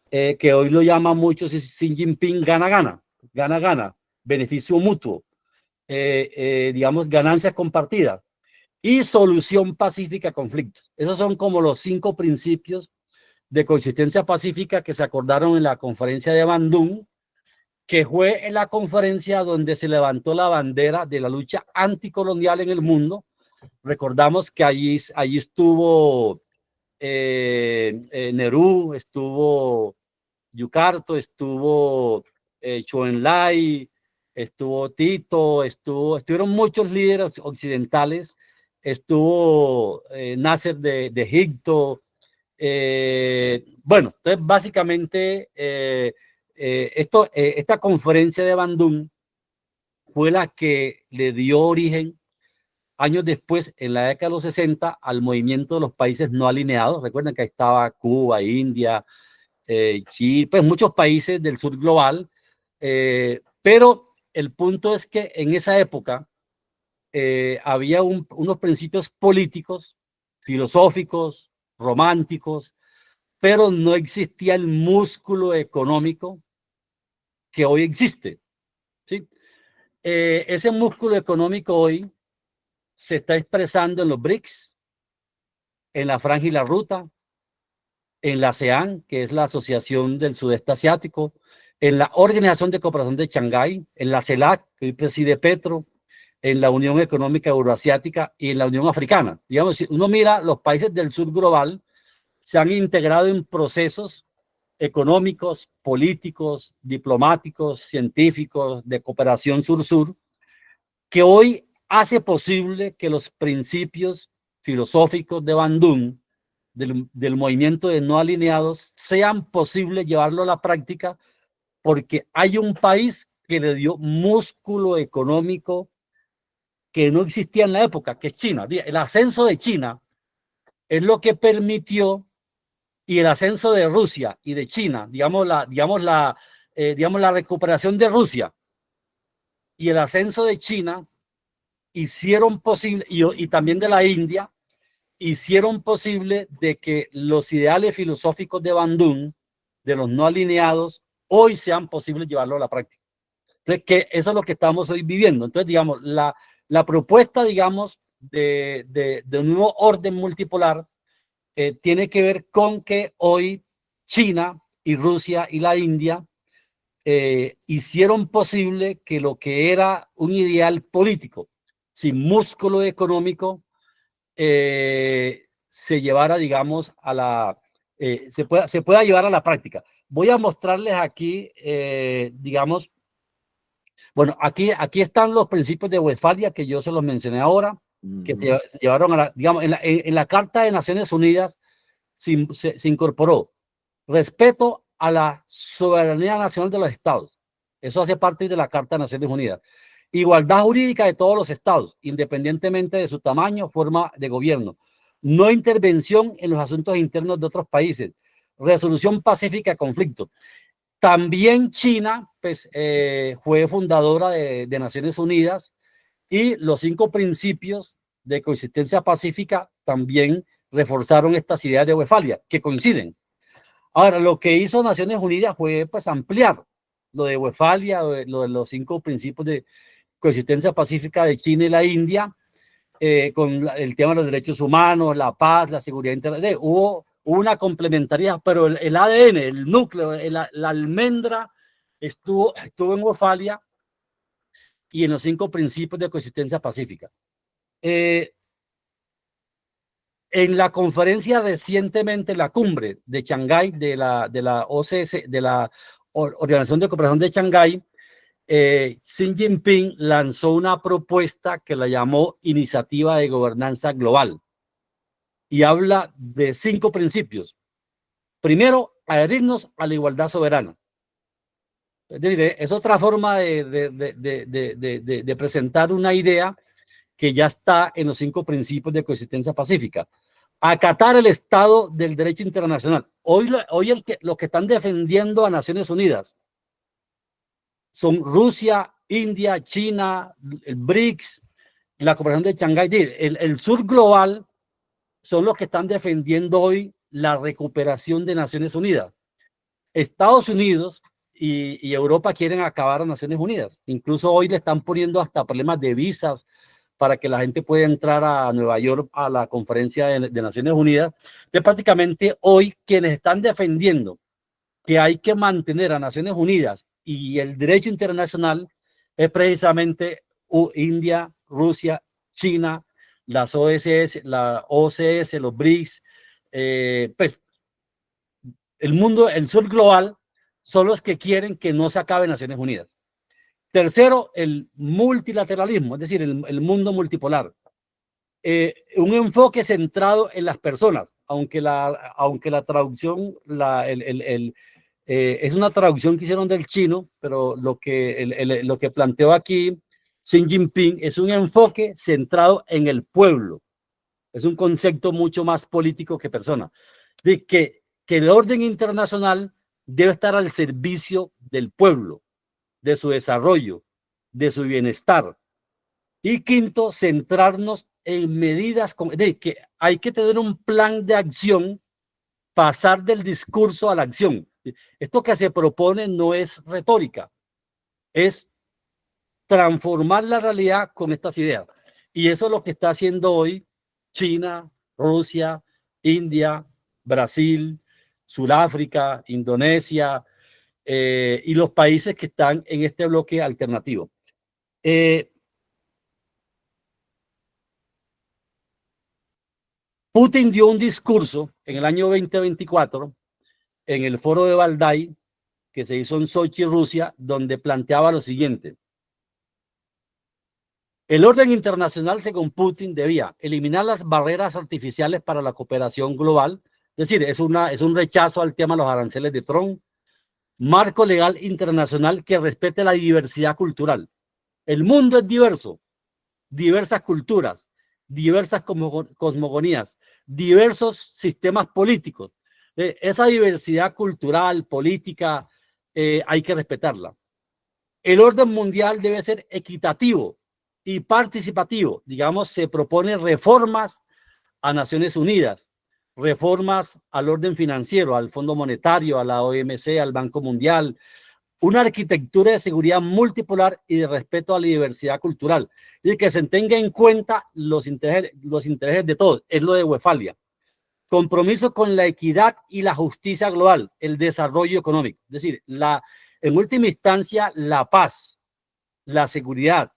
que hoy lo llama mucho Xi Jinping gana, beneficio mutuo, digamos, ganancias compartidas y solución pacífica a conflictos. Esos son como los 5 principios de coexistencia pacífica que se acordaron en la conferencia de Bandung, que fue en la conferencia donde se levantó la bandera de la lucha anticolonial en el mundo. Recordamos que allí estuvo Nehru, estuvo Yucarto, estuvo Zhou Enlai, estuvo Tito, estuvieron muchos líderes occidentales, estuvo Nasser de Egipto. Bueno, entonces básicamente esta conferencia de Bandung fue la que le dio origen años después, en la década de los 60, al movimiento de los países no alineados. Recuerden que ahí estaba Cuba, India, Chile, pues muchos países del sur global, pero el punto es que en esa época había unos principios políticos, filosóficos, románticos, pero no existía el músculo económico que hoy existe, ¿sí? Ese músculo económico hoy se está expresando en los BRICS, en la Franja y la Ruta, en la ASEAN, que es la Asociación del Sudeste Asiático, en la Organización de Cooperación de Shanghái, en la CELAC, que hoy preside Petro, en la Unión Económica Euroasiática y en la Unión Africana. Digamos, si uno mira, los países del sur global se han integrado en procesos económicos, políticos, diplomáticos, científicos, de cooperación sur-sur, que hoy hace posible que los principios filosóficos de Bandung, del movimiento de no alineados, sean posible llevarlo a la práctica, porque hay un país que le dio músculo económico que no existía en la época, que es China. El ascenso de China es lo que permitió, y el ascenso de Rusia y de China, digamos la recuperación de Rusia y el ascenso de China hicieron posible, y también de la India, hicieron posible de que los ideales filosóficos de Bandung, de los no alineados, hoy sean posibles llevarlo a la práctica. Entonces, que eso es lo que estamos hoy viviendo. Entonces, digamos, la propuesta, digamos, de un nuevo orden multipolar tiene que ver con que hoy China y Rusia y la India hicieron posible que lo que era un ideal político sin músculo económico se llevara, digamos, se pueda llevar a la práctica. Voy a mostrarles aquí, digamos, bueno, aquí están los principios de Westfalia que yo se los mencioné ahora, que se llevaron a la, digamos, en la Carta de Naciones Unidas se incorporó respeto a la soberanía nacional de los estados. Eso hace parte de la Carta de Naciones Unidas. Igualdad jurídica de todos los estados, independientemente de su tamaño, forma de gobierno. No intervención en los asuntos internos de otros países. Resolución pacífica de conflictos. También China, pues, fue fundadora de Naciones Unidas, y los 5 principios de coexistencia pacífica también reforzaron estas ideas de Westfalia, que coinciden. Ahora, lo que hizo Naciones Unidas fue, pues, ampliar lo de Westfalia, lo de los 5 principios de coexistencia pacífica de China y la India, con el tema de los derechos humanos, la paz, la seguridad internacional. Hubo una complementariedad, pero el ADN, el núcleo, la almendra estuvo en Westfalia y en los 5 principios de coexistencia pacífica. En la conferencia recientemente, la cumbre de Shanghái, de la OCS, de la Organización de Cooperación de Shanghái, Xi Jinping lanzó una propuesta que la llamó Iniciativa de Gobernanza Global y habla de 5 principios. Primero, adherirnos a la igualdad soberana. Es decir, es otra forma de presentar una idea que ya está en los 5 principios de coexistencia pacífica. Acatar el Estado del derecho internacional. Hoy los que están defendiendo a Naciones Unidas son Rusia, India, China, el BRICS, la cooperación de Shanghái. El sur global son los que están defendiendo hoy la recuperación de Naciones Unidas. Estados Unidos y Europa quieren acabar a Naciones Unidas. Incluso hoy le están poniendo hasta problemas de visas para que la gente pueda entrar a Nueva York a la conferencia de Naciones Unidas. Que prácticamente hoy quienes están defendiendo que hay que mantener a Naciones Unidas y el derecho internacional es precisamente India, Rusia, China, las OSS, la OCS, los BRICS, pues el mundo, el sur global, son los que quieren que no se acabe Naciones Unidas. Tercero, el multilateralismo, es decir, el mundo multipolar. Un enfoque centrado en las personas, aunque la traducción, es una traducción que hicieron del chino, pero lo que planteó aquí Xi Jinping es un enfoque centrado en el pueblo. Es un concepto mucho más político que persona. De que el orden internacional debe estar al servicio del pueblo, de su desarrollo, de su bienestar. Y quinto, centrarnos en medidas, de que hay que tener un plan de acción, pasar del discurso a la acción. Esto que se propone no es retórica, es transformar la realidad con estas ideas. Y eso es lo que está haciendo hoy China, Rusia, India, Brasil, Sudáfrica, Indonesia y los países que están en este bloque alternativo. Putin dio un discurso en el año 2024 en el foro de Valdai que se hizo en Sochi, Rusia, donde planteaba lo siguiente. El orden internacional, según Putin, debía eliminar las barreras artificiales para la cooperación global, es decir, es un rechazo al tema de los aranceles de Trump, marco legal internacional que respete la diversidad cultural. El mundo es diverso, diversas culturas, diversas cosmogonías, diversos sistemas políticos. Esa diversidad cultural, política, hay que respetarla. El orden mundial debe ser equitativo y participativo. Digamos, se propone reformas a Naciones Unidas, reformas al orden financiero, al Fondo Monetario, a la OMC, al Banco Mundial, una arquitectura de seguridad multipolar y de respeto a la diversidad cultural, y que se tenga en cuenta los intereses de todos. Es lo de Westfalia. Compromiso con la equidad y la justicia global, el desarrollo económico. Es decir, en última instancia, la paz, la seguridad,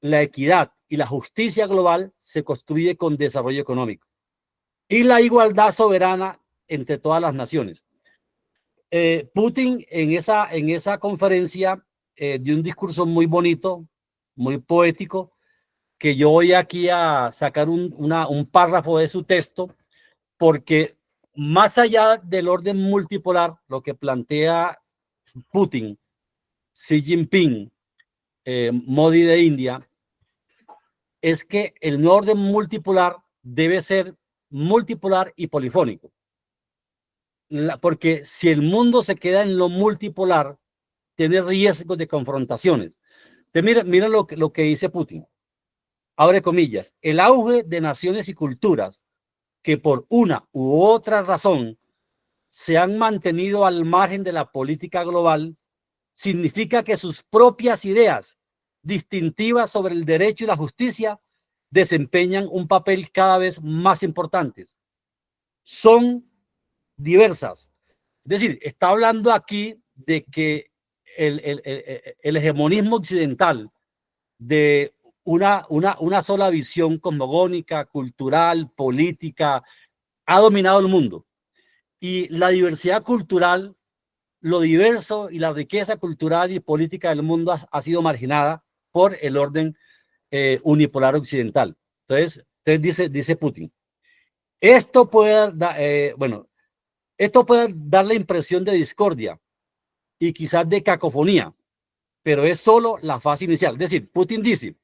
la equidad y la justicia global se construye con desarrollo económico. Y la igualdad soberana entre todas las naciones. Putin en esa conferencia dio un discurso muy bonito, muy poético, que yo voy aquí a sacar un párrafo de su texto, porque más allá del orden multipolar, lo que plantea Putin, Xi Jinping, Modi de India, es que el nuevo orden multipolar debe ser multipolar y polifónico. Porque si el mundo se queda en lo multipolar, tiene riesgos de confrontaciones. Entonces, mira lo que dice Putin. Abre comillas. El auge de naciones y culturas que por una u otra razón se han mantenido al margen de la política global significa que sus propias ideas distintivas sobre el derecho y la justicia desempeñan un papel cada vez más importante. Son diversas. Es decir, está hablando aquí de que el hegemonismo occidental de una sola visión cosmogónica, cultural, política, ha dominado el mundo. Y la diversidad cultural lo diverso y la riqueza cultural y política del mundo ha sido marginada por el orden unipolar occidental. Entonces dice Putin, esto puede, esto puede dar la impresión de discordia y quizás de cacofonía, pero es solo la fase inicial. Es decir, Putin dice,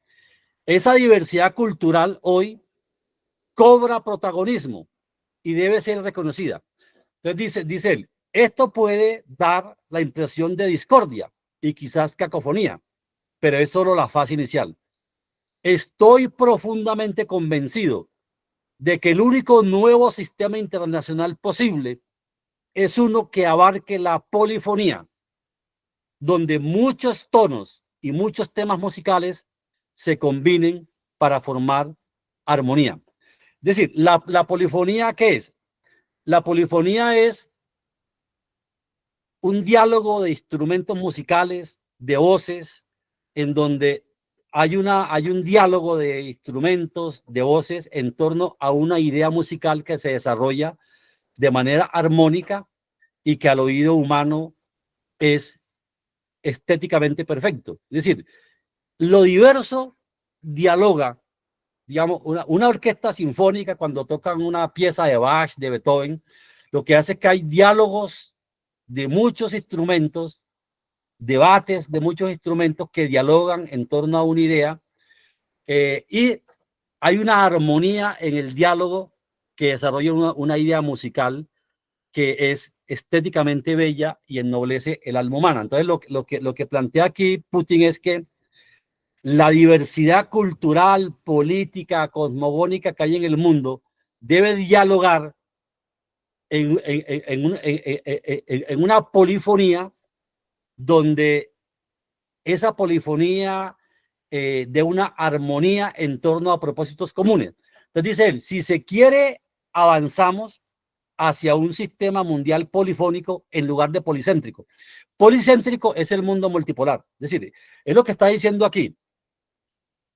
esa diversidad cultural hoy cobra protagonismo y debe ser reconocida. Entonces dice él, esto puede dar la impresión de discordia y quizás cacofonía, pero es solo la fase inicial. Estoy profundamente convencido de que el único nuevo sistema internacional posible es uno que abarque la polifonía, donde muchos tonos y muchos temas musicales se combinen para formar armonía. Es decir, la polifonía, ¿qué es? La polifonía es un diálogo de instrumentos musicales, de voces, en donde hay un diálogo de instrumentos, de voces, en torno a una idea musical que se desarrolla de manera armónica y que al oído humano es estéticamente perfecto. Es decir, lo diverso dialoga, digamos, una orquesta sinfónica cuando tocan una pieza de Bach, de Beethoven, lo que hace es que hay diálogos de muchos instrumentos, debates de muchos instrumentos que dialogan en torno a una idea y hay una armonía en el diálogo que desarrolla una idea musical que es estéticamente bella y ennoblece el alma humana. Entonces, lo que plantea aquí Putin es que la diversidad cultural, política, cosmogónica que hay en el mundo debe dialogar en una polifonía donde esa polifonía de una armonía en torno a propósitos comunes. Entonces dice él, si se quiere, avanzamos hacia un sistema mundial polifónico en lugar de policéntrico. Policéntrico es el mundo multipolar. Es decir, es lo que está diciendo aquí.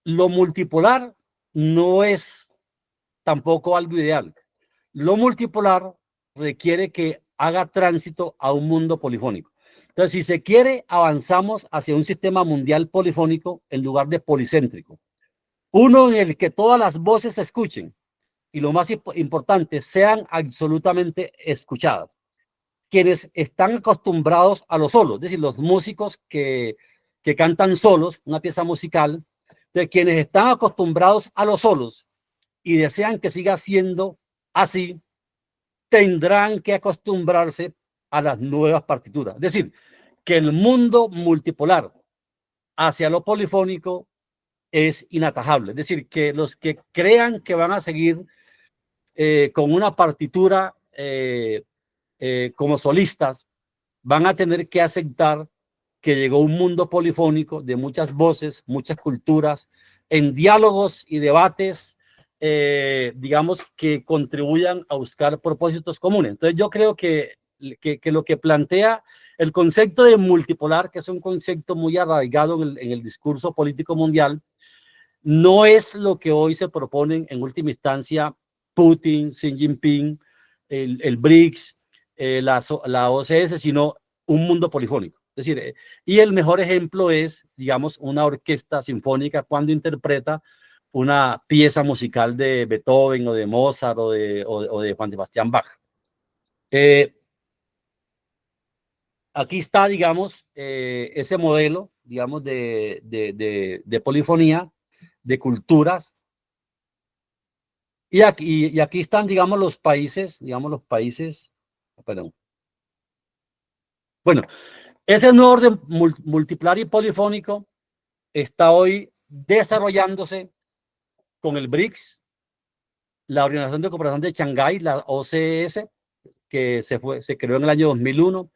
Lo multipolar no es tampoco algo ideal. Lo multipolar requiere que haga tránsito a un mundo polifónico. Entonces, si se quiere, avanzamos hacia un sistema mundial polifónico en lugar de policéntrico. Uno en el que todas las voces se escuchen y lo más importante, sean absolutamente escuchadas. Quienes están acostumbrados a lo solo, es decir, los músicos que cantan solos, una pieza musical, de quienes están acostumbrados a los solos y desean que siga siendo así, tendrán que acostumbrarse a las nuevas partituras. Es decir, que el mundo multipolar hacia lo polifónico es inatajable. Es decir, que los que crean que van a seguir con una partitura como solistas van a tener que aceptar que llegó un mundo polifónico de muchas voces, muchas culturas, en diálogos y debates, digamos, que contribuyan a buscar propósitos comunes. Entonces yo creo que lo que plantea el concepto de multipolar, que es un concepto muy arraigado en el discurso político mundial, no es lo que hoy se proponen en última instancia Putin, Xi Jinping, el BRICS, la OCS, sino un mundo polifónico. Es decir, y el mejor ejemplo es, digamos, una orquesta sinfónica cuando interpreta una pieza musical de Beethoven o de Mozart o de Juan Sebastián Bach. Aquí está, digamos, ese modelo, digamos, de polifonía, de culturas. Y aquí están, digamos, los países, perdón. Bueno, ese nuevo orden multipolar y polifónico está hoy desarrollándose con el BRICS, la Organización de Cooperación de Shanghái, la OCS, que se creó en el año 2001,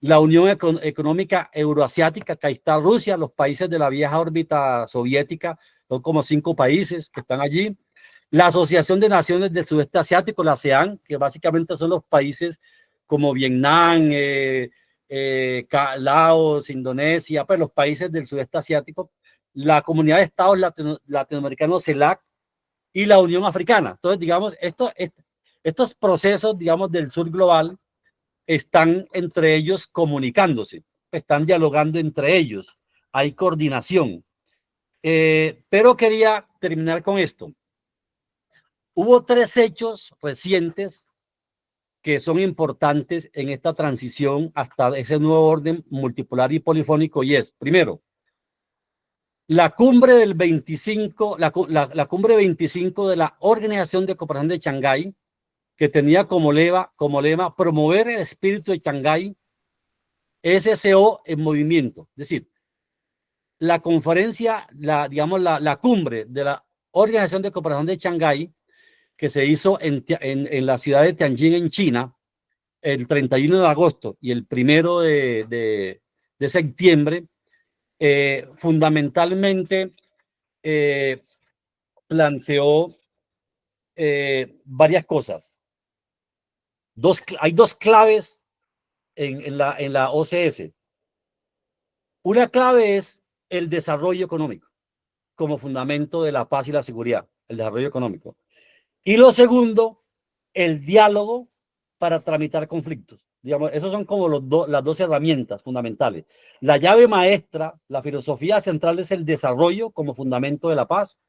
la Unión Económica Euroasiática, que ahí está Rusia, los países de la vieja órbita soviética, son como 5 países que están allí, la Asociación de Naciones del Sudeste Asiático, la ASEAN, que básicamente son los países como Vietnam, Laos, Indonesia, pues los países del sudeste asiático, la Comunidad de Estados Latinoamericanos, CELAC, y la Unión Africana. Entonces, digamos, estos procesos, digamos, del sur global están entre ellos comunicándose, están dialogando entre ellos, hay coordinación. Pero quería terminar con esto. Hubo 3 hechos recientes que son importantes en esta transición hasta ese nuevo orden multipolar y polifónico, y es, primero, la cumbre del 25, la cumbre 25 de la Organización de Cooperación de Shanghái, que tenía como lema promover el espíritu de Shanghái, SCO en movimiento. Es decir, la conferencia, la cumbre de la Organización de Cooperación de Shanghái, que se hizo en la ciudad de Tianjin, en China, el 31 de agosto y el 1 de septiembre, fundamentalmente planteó varias cosas. Hay 2 claves en la OCS. Una clave es el desarrollo económico como fundamento de la paz y la seguridad, el desarrollo económico. Y lo segundo, el diálogo para tramitar conflictos. Digamos, esos son como las 2 herramientas fundamentales. La llave maestra, la filosofía central es el desarrollo como fundamento de la paz.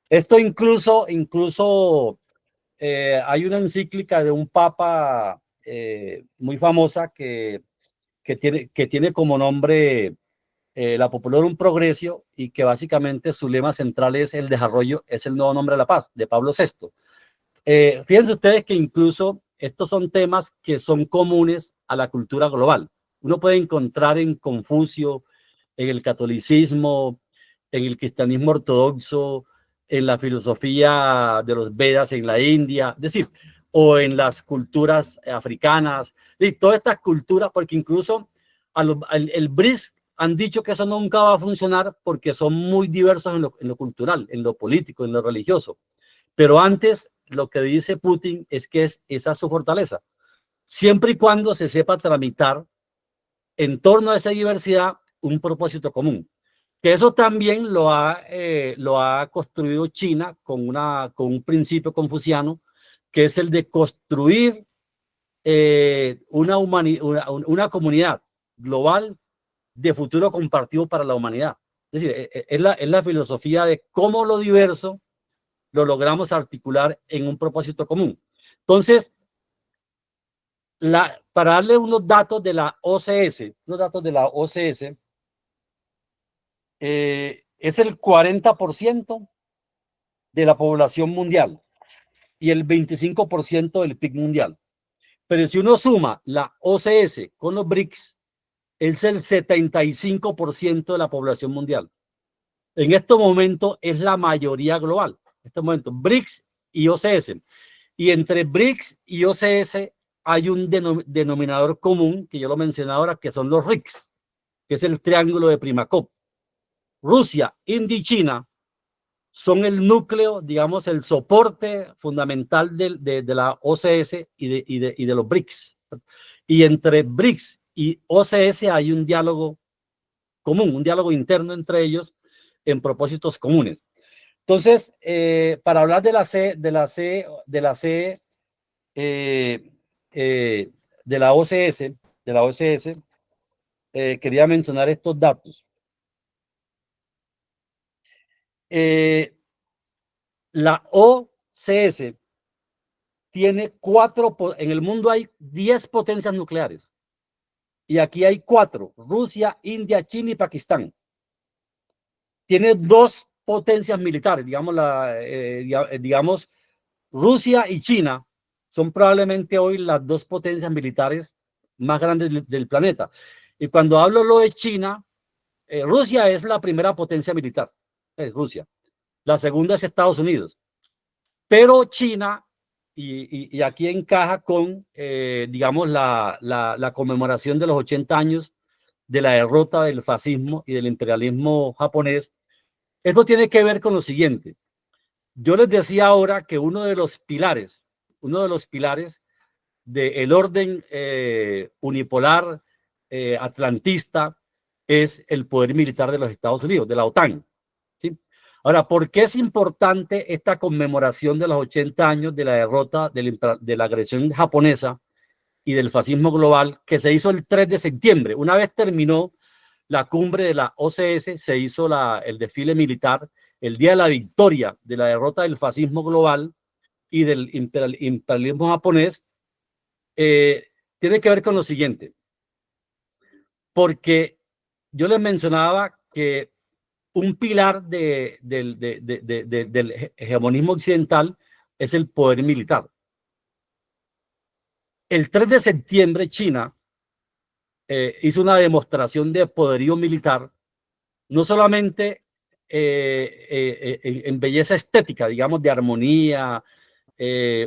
Esto incluso hay una encíclica de un papa muy famosa que tiene como nombre La Populorum Progressio, y que básicamente su lema central es el desarrollo, es el nuevo nombre de la paz, de Pablo VI. Fíjense ustedes que incluso estos son temas que son comunes a la cultura global. Uno puede encontrar en Confucio, en el catolicismo, en el cristianismo ortodoxo, en la filosofía de los Vedas en la India, es decir, o en las culturas africanas, y todas estas culturas, porque incluso el BRICS han dicho que eso nunca va a funcionar porque son muy diversos en lo cultural, en lo político, en lo religioso. Pero antes, lo que dice Putin es que esa es su fortaleza, siempre y cuando se sepa tramitar en torno a esa diversidad un propósito común. Que eso también lo ha construido China con un principio confuciano, que es el de construir una comunidad global de futuro compartido para la humanidad. Es decir, es la filosofía de cómo lo diverso lo logramos articular en un propósito común. Entonces, para darle unos datos de la OCS, es el 40% de la población mundial y el 25% del PIB mundial. Pero si uno suma la OCS con los BRICS, es el 75% de la población mundial. En este momento es la mayoría global. En este momento, BRICS y OCS. Y entre BRICS y OCS hay un denominador común, que yo lo mencioné ahora, que son los RICS, que es el triángulo de Primakov. Rusia, India y China son el núcleo, digamos, el soporte fundamental de la OCS y de los BRICS. Y entre BRICS y OCS hay un diálogo común, un diálogo interno entre ellos en propósitos comunes. Entonces, para hablar de la OCS, quería mencionar estos datos. La OCS tiene en el mundo hay 10 potencias nucleares y aquí hay 4, Rusia, India, China y Pakistán. Tiene 2 potencias militares, digamos, Rusia y China son probablemente hoy las 2 potencias militares más grandes del planeta. Y cuando hablo de China, Rusia es la primera potencia militar, es Rusia. La segunda es Estados Unidos. Pero China, y aquí encaja con, digamos, la conmemoración de los 80 años de la derrota del fascismo y del imperialismo japonés. Esto tiene que ver con lo siguiente. Yo les decía ahora que uno de los pilares del orden unipolar atlantista es el poder militar de los Estados Unidos, de la OTAN. ¿Sí? Ahora, ¿por qué es importante esta conmemoración de los 80 años de la derrota de la agresión japonesa y del fascismo global, que se hizo el 3 de septiembre. Una vez terminó la cumbre de la OCS, se hizo el desfile militar, el día de la victoria, de la derrota del fascismo global y del imperialismo japonés. Tiene que ver con lo siguiente, porque yo les mencionaba que un pilar del hegemonismo occidental es el poder militar. El 3 de septiembre China hizo una demostración de poderío militar, no solamente en belleza estética, digamos, de armonía,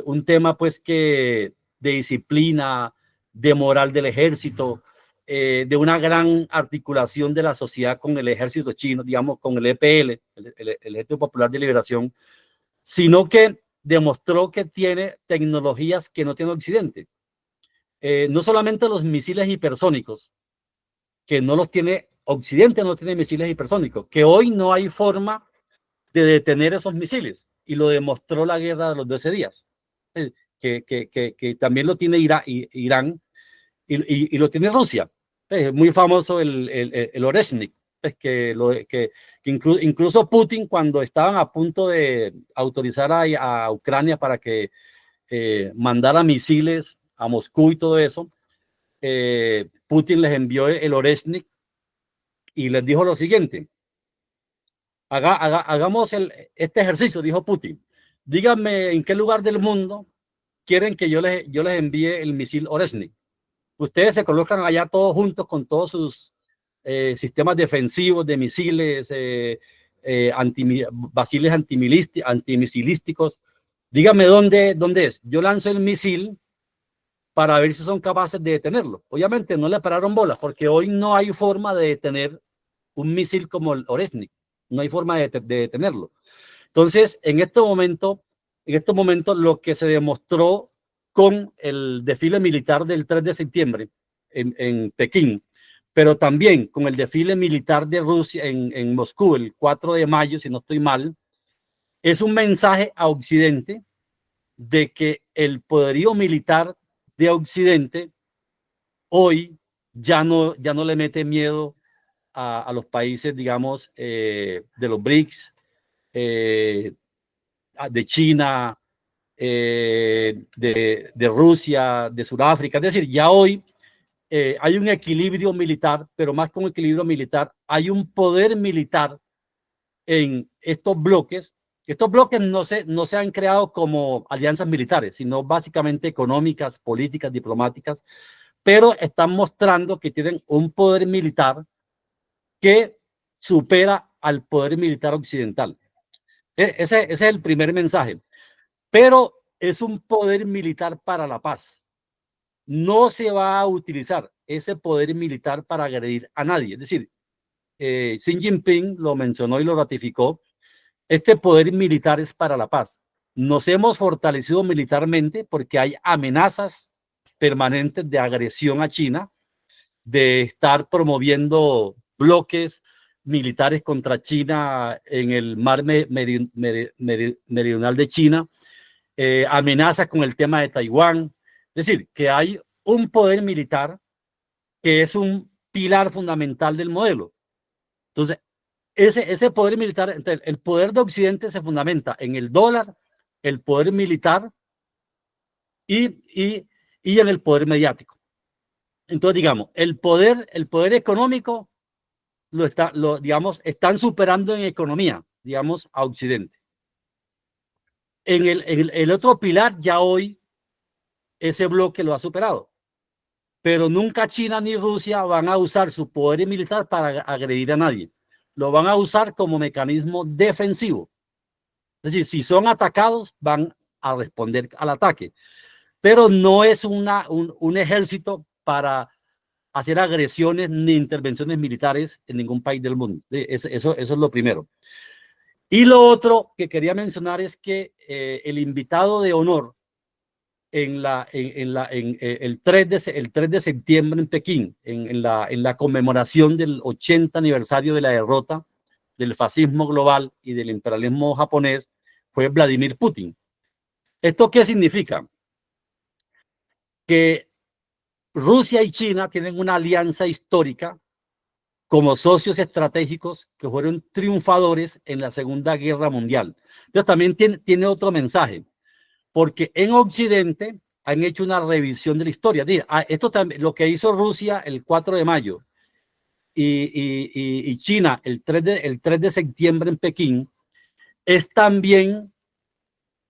un tema pues que de disciplina, de moral del ejército, de una gran articulación de la sociedad con el ejército chino, digamos, con el EPL, el Ejército Popular de Liberación, sino que demostró que tiene tecnologías que no tiene Occidente. No solamente los misiles hipersónicos, que no los tiene Occidente, no tiene misiles hipersónicos, que hoy no hay forma de detener esos misiles, y lo demostró la guerra de los 12 días, que también lo tiene Irán y lo tiene Rusia. Es muy famoso el Oreshnik, que incluso Putin, cuando estaban a punto de autorizar a Ucrania para que mandara misiles a Moscú y todo eso, Putin les envió el Oreshnik y les dijo lo siguiente: hagamos este ejercicio, dijo Putin. Díganme en qué lugar del mundo quieren que yo les envíe el misil Oreshnik. Ustedes se colocan allá todos juntos con todos sus sistemas defensivos de misiles, basiles antimisilísticos. Díganme dónde es. Yo lanzo el misil para ver si son capaces de detenerlo. Obviamente no le pararon bolas, porque hoy no hay forma de detener un misil como el Oreshnik. No hay forma de detenerlo. Entonces, en este momento, lo que se demostró con el desfile militar del 3 de septiembre en Pekín, pero también con el desfile militar de Rusia en Moscú el 4 de mayo, si no estoy mal, es un mensaje a Occidente de que el poderío militar de Occidente hoy ya no le mete miedo a los países, digamos, de los BRICS, de China, de Rusia, de Sudáfrica. Es decir, ya hoy hay un equilibrio militar, pero más que un equilibrio militar, hay un poder militar en estos bloques. Estos bloques no se han creado como alianzas militares, sino básicamente económicas, políticas, diplomáticas, pero están mostrando que tienen un poder militar que supera al poder militar occidental. Ese es el primer mensaje. Pero es un poder militar para la paz. No se va a utilizar ese poder militar para agredir a nadie. Es decir, Xi Jinping lo mencionó y lo ratificó. Este poder militar es para la paz. Nos hemos fortalecido militarmente porque hay amenazas permanentes de agresión a China, de estar promoviendo bloques militares contra China en el mar meridional de China, amenazas con el tema de Taiwán. Es decir, que hay un poder militar que es un pilar fundamental del modelo. Entonces, ese poder militar, el poder de Occidente se fundamenta en el dólar, el poder militar y en el poder mediático. Entonces, digamos, el poder económico digamos, están superando en economía, digamos, a Occidente. En el otro pilar, ya hoy ese bloque lo ha superado, pero nunca China ni Rusia van a usar su poder militar para agredir a nadie. Lo van a usar como mecanismo defensivo. Es decir, si son atacados, van a responder al ataque, pero no es un ejército para hacer agresiones ni intervenciones militares en ningún país del mundo. Eso es lo primero. Y lo otro que quería mencionar es que el invitado de honor el 3 de septiembre en Pekín, en la conmemoración del 80 aniversario de la derrota del fascismo global y del imperialismo japonés, fue Vladimir Putin. ¿Esto qué significa? Que Rusia y China tienen una alianza histórica como socios estratégicos que fueron triunfadores en la Segunda Guerra Mundial. Entonces también tiene otro mensaje, porque en Occidente han hecho una revisión de la historia. Esto también, lo que hizo Rusia el 4 de mayo y China el 3 de septiembre en Pekín, es también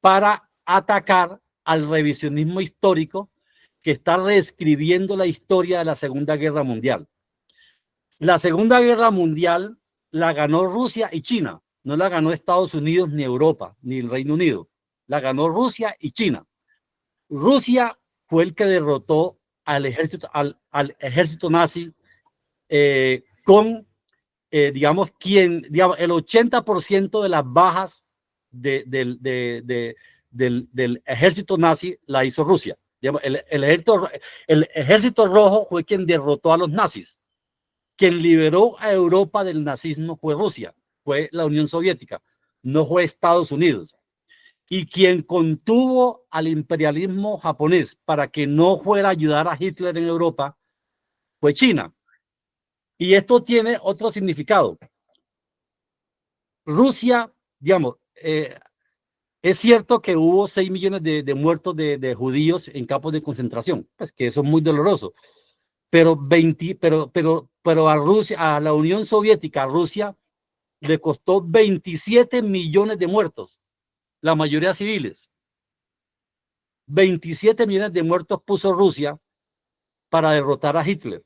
para atacar al revisionismo histórico que está reescribiendo la historia de la Segunda Guerra Mundial. La Segunda Guerra Mundial la ganó Rusia y China, no la ganó Estados Unidos, ni Europa, ni el Reino Unido. La ganó Rusia y China. Rusia fue el que derrotó al ejército nazi con, digamos, el 80% de las bajas del ejército nazi la hizo Rusia. Digamos, el ejército rojo fue quien derrotó a los nazis. Quien liberó a Europa del nazismo fue Rusia, fue la Unión Soviética, no fue Estados Unidos. Y quien contuvo al imperialismo japonés para que no fuera a ayudar a Hitler en Europa fue China. Y esto tiene otro significado. Rusia, digamos, es cierto que hubo 6 millones de muertos de judíos en campos de concentración, pues que eso es muy doloroso. Pero a Rusia, a la Unión Soviética, a Rusia, le costó 27 millones de muertos, la mayoría civiles. 27 millones de muertos puso Rusia para derrotar a Hitler.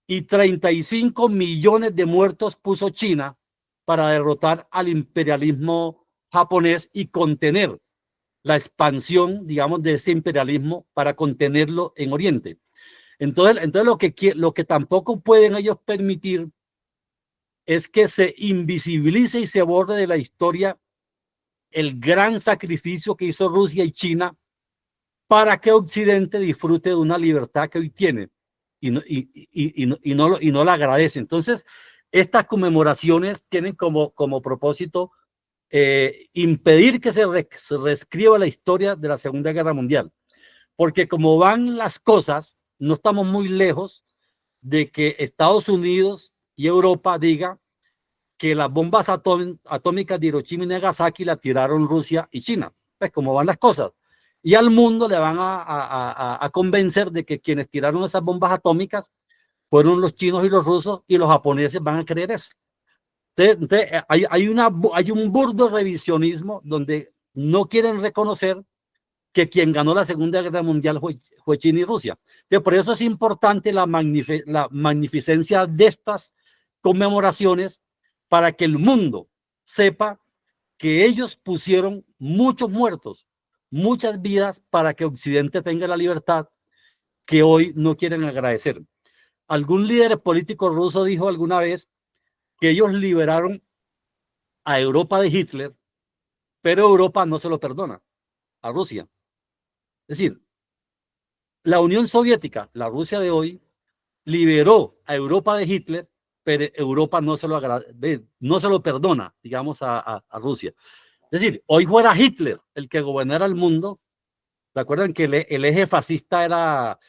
Y 35 millones de muertos puso China para derrotar al imperialismo japonés y contener la expansión, digamos, de ese imperialismo para contenerlo en Oriente. Entonces lo que tampoco pueden ellos permitir es que se invisibilice y se borre de la historia el gran sacrificio que hizo Rusia y China para que Occidente disfrute de una libertad que hoy tiene y no la agradece. Entonces, estas conmemoraciones tienen como propósito impedir que se reescriba la historia de la Segunda Guerra Mundial. Porque como van las cosas, no estamos muy lejos de que Estados Unidos y Europa diga que las bombas atómicas de Hiroshima y Nagasaki la tiraron Rusia y China. Pues como van las cosas. Y al mundo le van a convencer de que quienes tiraron esas bombas atómicas fueron los chinos y los rusos, y los japoneses van a creer eso. Entonces hay un burdo revisionismo donde no quieren reconocer que quien ganó la Segunda Guerra Mundial fue China y Rusia. Entonces, por eso es importante la magnificencia de estas conmemoraciones, para que el mundo sepa que ellos pusieron muchos muertos, muchas vidas, para que Occidente tenga la libertad que hoy no quieren agradecer. Algún líder político ruso dijo alguna vez que ellos liberaron a Europa de Hitler, pero Europa no se lo perdona a Rusia. Es decir, la Unión Soviética, la Rusia de hoy, liberó a Europa de Hitler, pero Europa no se lo perdona, digamos, a Rusia. Es decir, hoy fuera Hitler el que gobernara el mundo. ¿Recuerdan que el eje fascista era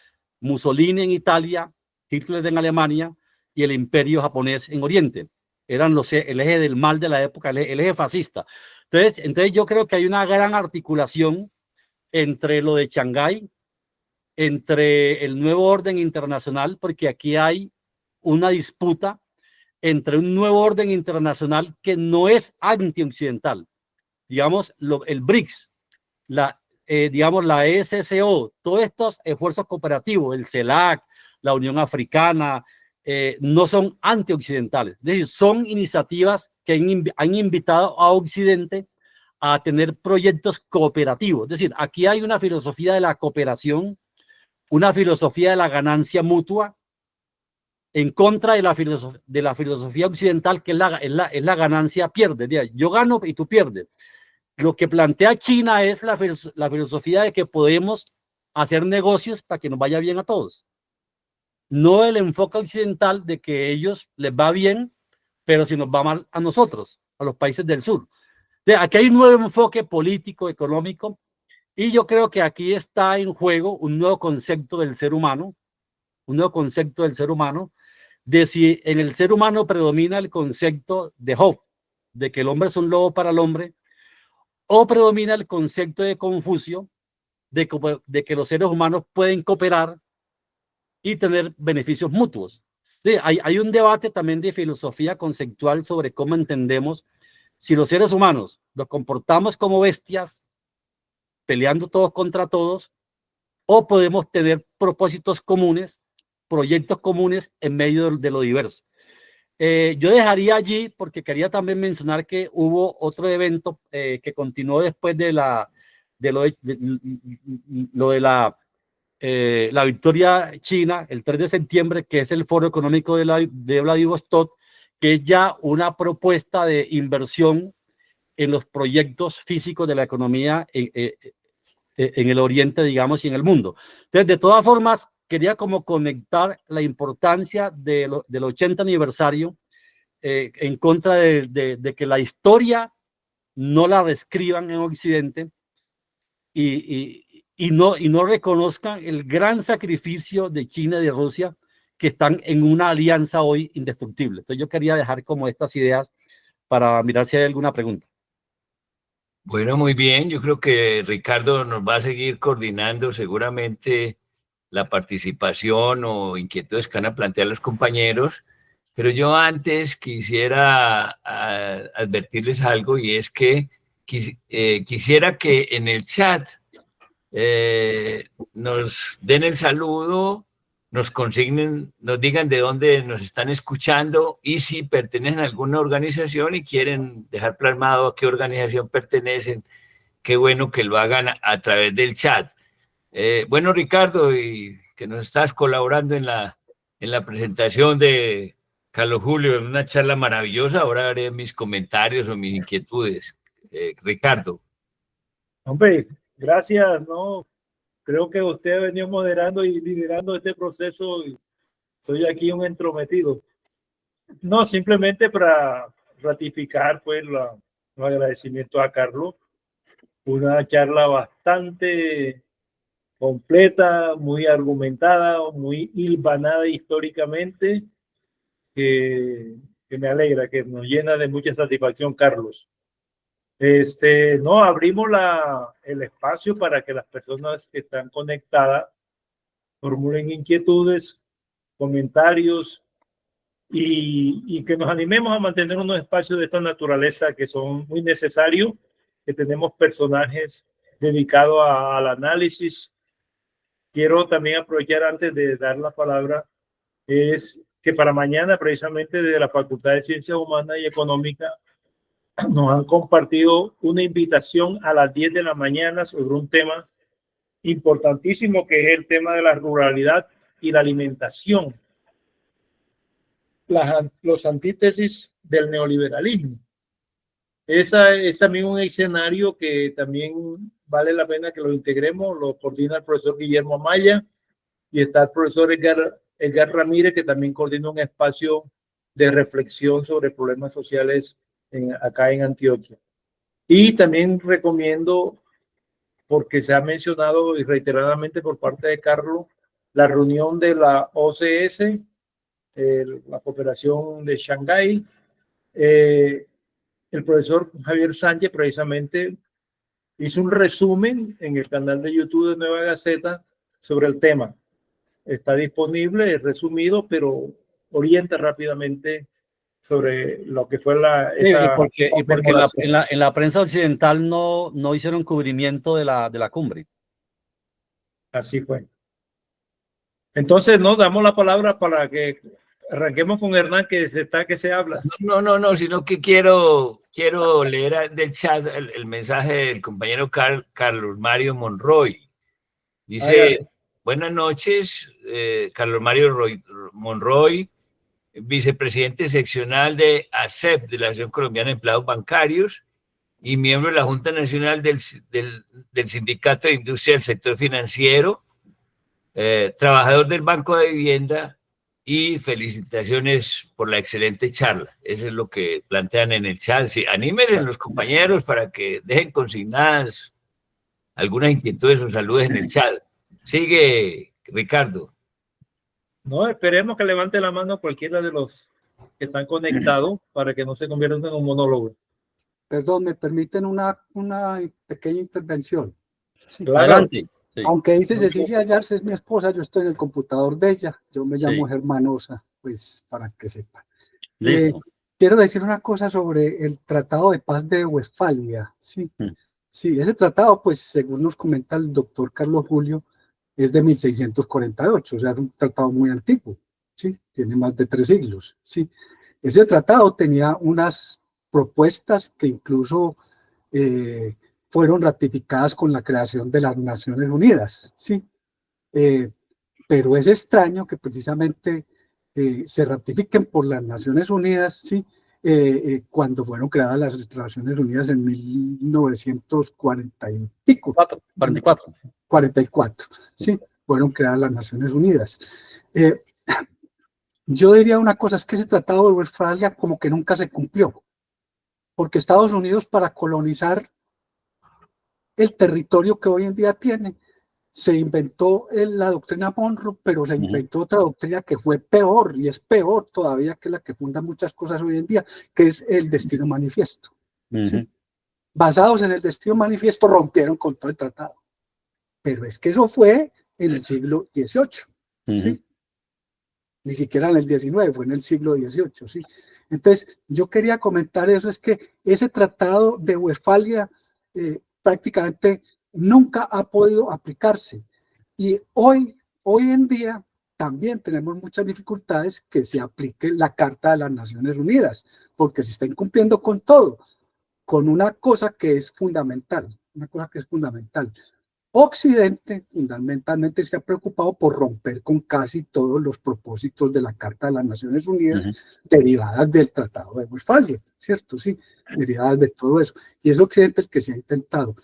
Mussolini en Italia, Hitler en Alemania y el imperio japonés en Oriente? Eran el eje del mal de la época, el eje fascista. Entonces yo creo que hay una gran articulación entre lo de Shanghái, entre el nuevo orden internacional, porque aquí hay una disputa entre un nuevo orden internacional que no es antioccidental. Digamos, el BRICS, digamos, la ESCO, todos estos esfuerzos cooperativos, el CELAC, la Unión Africana, no son antioccidentales. Es decir, son iniciativas que han invitado a Occidente a tener proyectos cooperativos. Es decir, aquí hay una filosofía de la cooperación, una filosofía de la ganancia mutua, en contra de la filosofía occidental, que es la ganancia pierde. Yo gano y tú pierdes. Lo que plantea China es la filosofía de que podemos hacer negocios para que nos vaya bien a todos. No el enfoque occidental de que a ellos les va bien, pero si nos va mal a nosotros, a los países del sur. Aquí hay un nuevo enfoque político, económico, Y yo creo que aquí está en juego un nuevo concepto del ser humano, de si en el ser humano predomina el concepto de Hobbes, de que el hombre es un lobo para el hombre, o predomina el concepto de Confucio, de que los seres humanos pueden cooperar y tener beneficios mutuos. Sí, hay un debate también de filosofía conceptual sobre cómo entendemos si los seres humanos nos comportamos como bestias, peleando todos contra todos, o podemos tener propósitos comunes, proyectos comunes en medio de lo diverso. Yo dejaría allí porque quería también mencionar que hubo otro evento que continuó después de la victoria china, el 3 de septiembre, que es el Foro Económico de Vladivostok, que es ya una propuesta de inversión en los proyectos físicos de la economía en el Oriente, digamos, y en el mundo. Entonces, de todas formas, quería como conectar la importancia del 80 aniversario en contra de que la historia no la reescriban en Occidente y no reconozcan el gran sacrificio de China y de Rusia, que están en una alianza hoy indestructible. Entonces yo quería dejar como estas ideas para mirar si hay alguna pregunta.
Bueno, muy bien. Yo creo que Ricardo nos va a seguir coordinando seguramente la participación o inquietudes que van a plantear los compañeros. Pero yo antes quisiera advertirles algo, y es que quisiera que en el chat nos den el saludo, nos consignen, nos digan de dónde nos están escuchando y si pertenecen a alguna organización y quieren dejar plasmado a qué organización pertenecen. Qué bueno que lo hagan a través del chat. Bueno, Ricardo, y que nos estás colaborando en la presentación de Carlos Julio, en una charla maravillosa. Ahora haré mis comentarios o mis inquietudes. Ricardo.
Hombre, gracias, ¿no? Creo que usted ha venido moderando y liderando este proceso y soy aquí un entrometido. No, simplemente para ratificar pues los agradecimientos a Carlos. Una charla bastante completa, muy argumentada, muy hilvanada históricamente, que me alegra, que nos llena de mucha satisfacción, Carlos. No, abrimos el espacio para que las personas que están conectadas formulen inquietudes, comentarios y que nos animemos a mantener unos espacios de esta naturaleza que son muy necesarios, que tenemos personajes dedicados al análisis. Quiero también aprovechar antes de dar la palabra, es que para mañana precisamente desde la Facultad de Ciencias Humanas y Económicas nos han compartido una invitación a las 10 de la mañana sobre un tema importantísimo que es el tema de la ruralidad y la alimentación, los antítesis del neoliberalismo. Esa es también un escenario que también vale la pena que lo integremos. Lo coordina el profesor Guillermo Amaya y está el profesor Edgar Ramírez, que también coordina un espacio de reflexión sobre problemas sociales acá en Antioquia. Y también recomiendo, porque se ha mencionado y reiteradamente por parte de Carlos, la reunión de la OCS, la cooperación de Shanghái. El profesor Javier Sánchez precisamente hizo un resumen en el canal de YouTube de Nueva Gaceta sobre el tema. Está disponible, es resumido, pero orienta rápidamente sobre lo que fue esa
porque en la prensa occidental no hicieron cubrimiento de la cumbre.
Así fue. Entonces, no damos la palabra para que arranquemos con Hernán, que se habla.
No, sino que quiero leer del chat el mensaje del compañero Carlos Mario Monroy. Dice, buenas noches, Carlos Mario Monroy, vicepresidente seccional de ASEP, de la Asociación Colombiana de Empleados Bancarios, y miembro de la Junta Nacional del Sindicato de Industria del Sector Financiero, trabajador del Banco de Vivienda, y felicitaciones por la excelente charla. Eso es lo que plantean en el chat. Sí, anímense los compañeros para que dejen consignadas algunas inquietudes o saludos en el chat. Sigue, Ricardo.
No, esperemos que levante la mano cualquiera de los que están conectados para que no se convierta en un monólogo.
Perdón, ¿me permiten una pequeña intervención? Sí.
Claro.
Adelante. Sí.
Aunque dice Cecilia Yarse es mi esposa, yo estoy en el computador de ella. Yo me llamo
Sí.
Germanosa, pues para que sepan.
Listo.
Quiero decir una cosa sobre el Tratado de Paz de Westfalia. Sí, sí, ese tratado, pues según nos comenta el doctor Carlos Julio, es de 1648, o sea, es un tratado muy antiguo. Sí, tiene más de 3 siglos. Sí, ese tratado tenía unas propuestas que incluso fueron ratificadas con la creación de las Naciones Unidas, ¿sí? Pero es extraño que precisamente se ratifiquen por las Naciones Unidas, ¿sí? Cuando fueron creadas las Naciones Unidas en 1940 y pico. 44, ¿sí? Fueron creadas las Naciones Unidas. Yo diría una cosa, es que ese tratado de Westfalia como que nunca se cumplió, porque Estados Unidos, para colonizar el territorio que hoy en día tiene, se inventó la doctrina Monroe, pero se inventó otra doctrina que fue peor, y es peor todavía que la que funda muchas cosas hoy en día, que es el destino manifiesto. ¿Sí? Basados en el destino manifiesto, rompieron con todo el tratado. Pero es que eso fue en el siglo XVIII, ¿sí? Ni siquiera en el XIX, fue en el siglo XVIII, ¿sí? Entonces, yo quería comentar eso, es que ese tratado de Westfalia prácticamente nunca ha podido aplicarse. Y hoy en día también tenemos muchas dificultades que se aplique la Carta de las Naciones Unidas, porque se está incumpliendo con todo, con una cosa que es fundamental, Occidente fundamentalmente se ha preocupado por romper con casi todos los propósitos de la Carta de las Naciones Unidas derivadas del Tratado de Westfalia, ¿cierto? Sí, derivadas de todo eso. Y es Occidente el que se ha intentado.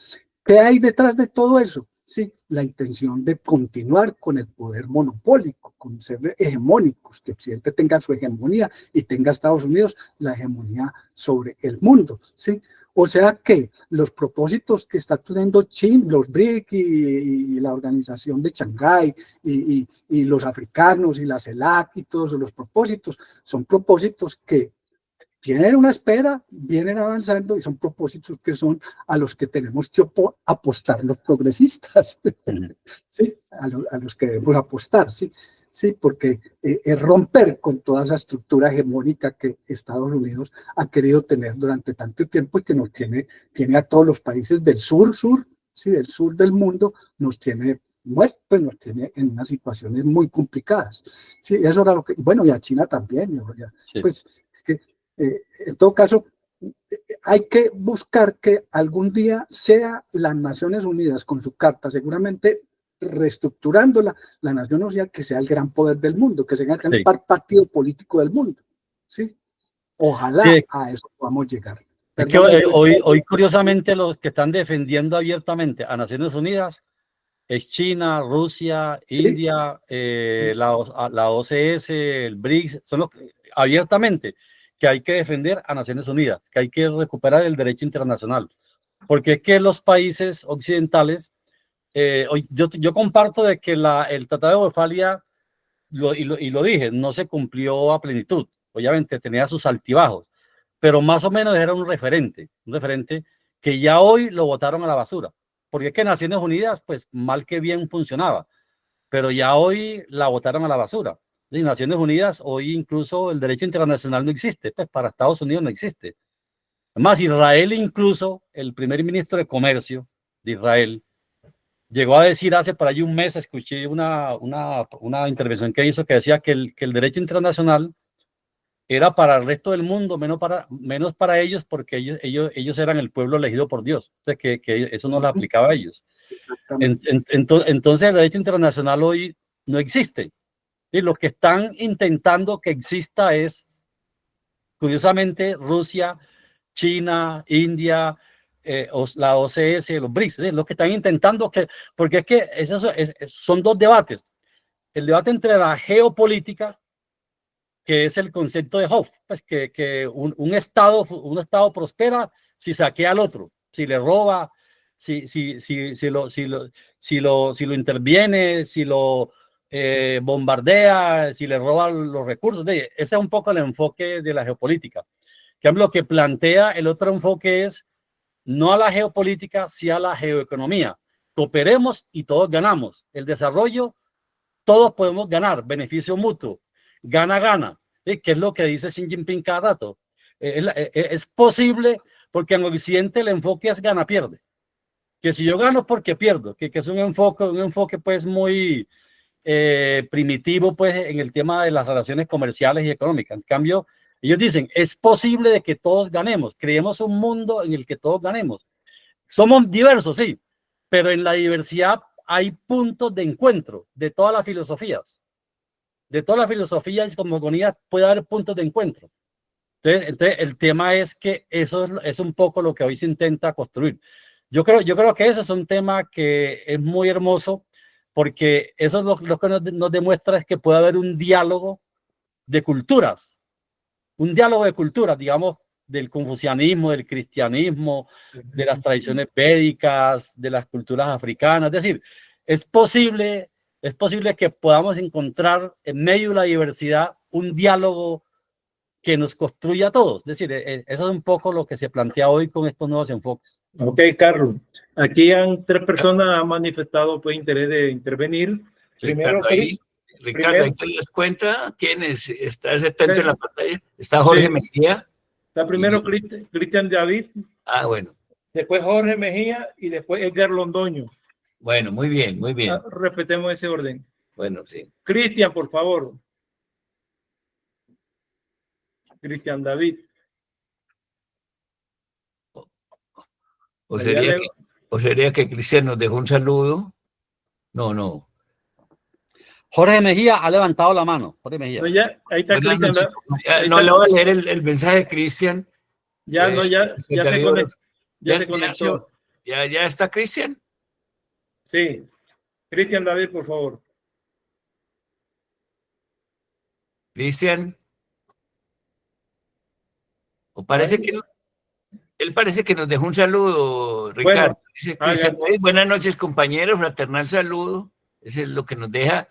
¿Qué hay detrás de todo eso? Sí, la intención de continuar con el poder monopólico, con ser hegemónicos, que Occidente tenga su hegemonía y tenga Estados Unidos la hegemonía sobre el mundo, ¿sí? O sea que los propósitos que está teniendo China, los BRIC y la organización de Shanghái y los africanos y la CELAC y todos los propósitos, son propósitos que tienen una espera, vienen avanzando y son propósitos que son a los que tenemos que apostar los progresistas, ¿sí? A los que debemos apostar, ¿sí? Sí, porque es romper con toda esa estructura hegemónica que Estados Unidos ha querido tener durante tanto tiempo y que nos tiene a todos los países del sur, ¿sí? Del sur del mundo, nos tiene muertos, pues nos tiene en unas situaciones muy complicadas. Sí, eso era lo que, bueno, y a China también, sí. Pues es que en todo caso, hay que buscar que algún día sea las Naciones Unidas con su carta, seguramente reestructurándola, la Nación Unida que sea el gran poder del mundo, que sea el gran partido político del mundo. ¿Sí? Ojalá a eso podamos llegar.
Es que hoy curiosamente los que están defendiendo abiertamente a Naciones Unidas es China, Rusia, India, la OCS, el BRICS, son los que, abiertamente, que hay que defender a Naciones Unidas, que hay que recuperar el derecho internacional, porque es que los países occidentales, yo comparto de que el Tratado de Westfalia, y lo dije, no se cumplió a plenitud, obviamente tenía sus altibajos, pero más o menos era un referente que ya hoy lo botaron a la basura, porque es que Naciones Unidas, pues mal que bien funcionaba, pero ya hoy la botaron a la basura. En Naciones Unidas hoy incluso el derecho internacional no existe, pues para Estados Unidos no existe. Además, Israel, incluso el primer ministro de Comercio de Israel llegó a decir hace por ahí un mes, escuché una intervención que hizo que decía que el derecho internacional era para el resto del mundo, menos para ellos, porque ellos eran el pueblo elegido por Dios. Entonces, que eso no les aplicaba a ellos. Entonces, el derecho internacional hoy no existe. Y lo que están intentando que exista es, curiosamente, Rusia, China, India, la OCS, los BRICS, lo que están intentando porque es que son dos debates. El debate entre la geopolítica, que es el concepto de Hobbes, pues que un estado prospera si saquea al otro, si le roba, si lo interviene, si lo bombardea, si le roba los recursos. Ese es un poco el enfoque de la geopolítica. En cambio, lo que plantea el otro enfoque es no a la geopolítica, sino a la geoeconomía. Cooperemos y todos ganamos. El desarrollo, todos podemos ganar, beneficio mutuo, gana-gana, que es lo que dice Xi Jinping cada rato. Es posible, porque en Occidente el enfoque es gana-pierde. Que si yo gano porque pierdo, que es un enfoque pues muy primitivo pues en el tema de las relaciones comerciales y económicas. En cambio, ellos dicen, es posible de que todos ganemos, creemos un mundo en el que todos ganemos. Somos diversos, sí, pero en la diversidad hay puntos de encuentro de todas las filosofías. De todas las filosofías y cosmogonías puede haber puntos de encuentro. Entonces el tema es que eso es un poco lo que hoy se intenta construir. Yo creo que ese es un tema que es muy hermoso, porque eso es lo que nos demuestra es que puede haber un diálogo de culturas, digamos, del confucianismo, del cristianismo, de las tradiciones védicas, de las culturas africanas. Es decir, es posible que podamos encontrar en medio de la diversidad un diálogo que nos construya a todos. Es decir, eso es un poco lo que se plantea hoy con estos nuevos enfoques.
Ok, Carlos. Aquí tres personas han manifestado pues, interés de intervenir. Primero,
Ricardo, ¿ahí te das cuenta quién es? ¿Está ese atento en la pantalla? ¿Está Jorge Mejía?
Está primero Cristian David.
Ah, bueno.
Después Jorge Mejía y después Edgar Londoño.
Bueno, muy bien, muy bien.
Respetemos ese orden.
Bueno, sí.
Cristian, por favor. Cristian David.
¿O sería que Cristian nos dejó un saludo? No.
Jorge Mejía ha levantado la mano. Jorge Mejía.
No, ya, ahí está Cristian.
No le voy a leer el mensaje de Cristian.
Ya se conectó.
¿Ya está Cristian?
Sí. Cristian David, por favor.
Cristian. O parece que no. Él parece que nos dejó un saludo, Ricardo.
Bueno,
dice Cristian David, buenas noches, compañeros, fraternal saludo. Ese es lo que nos deja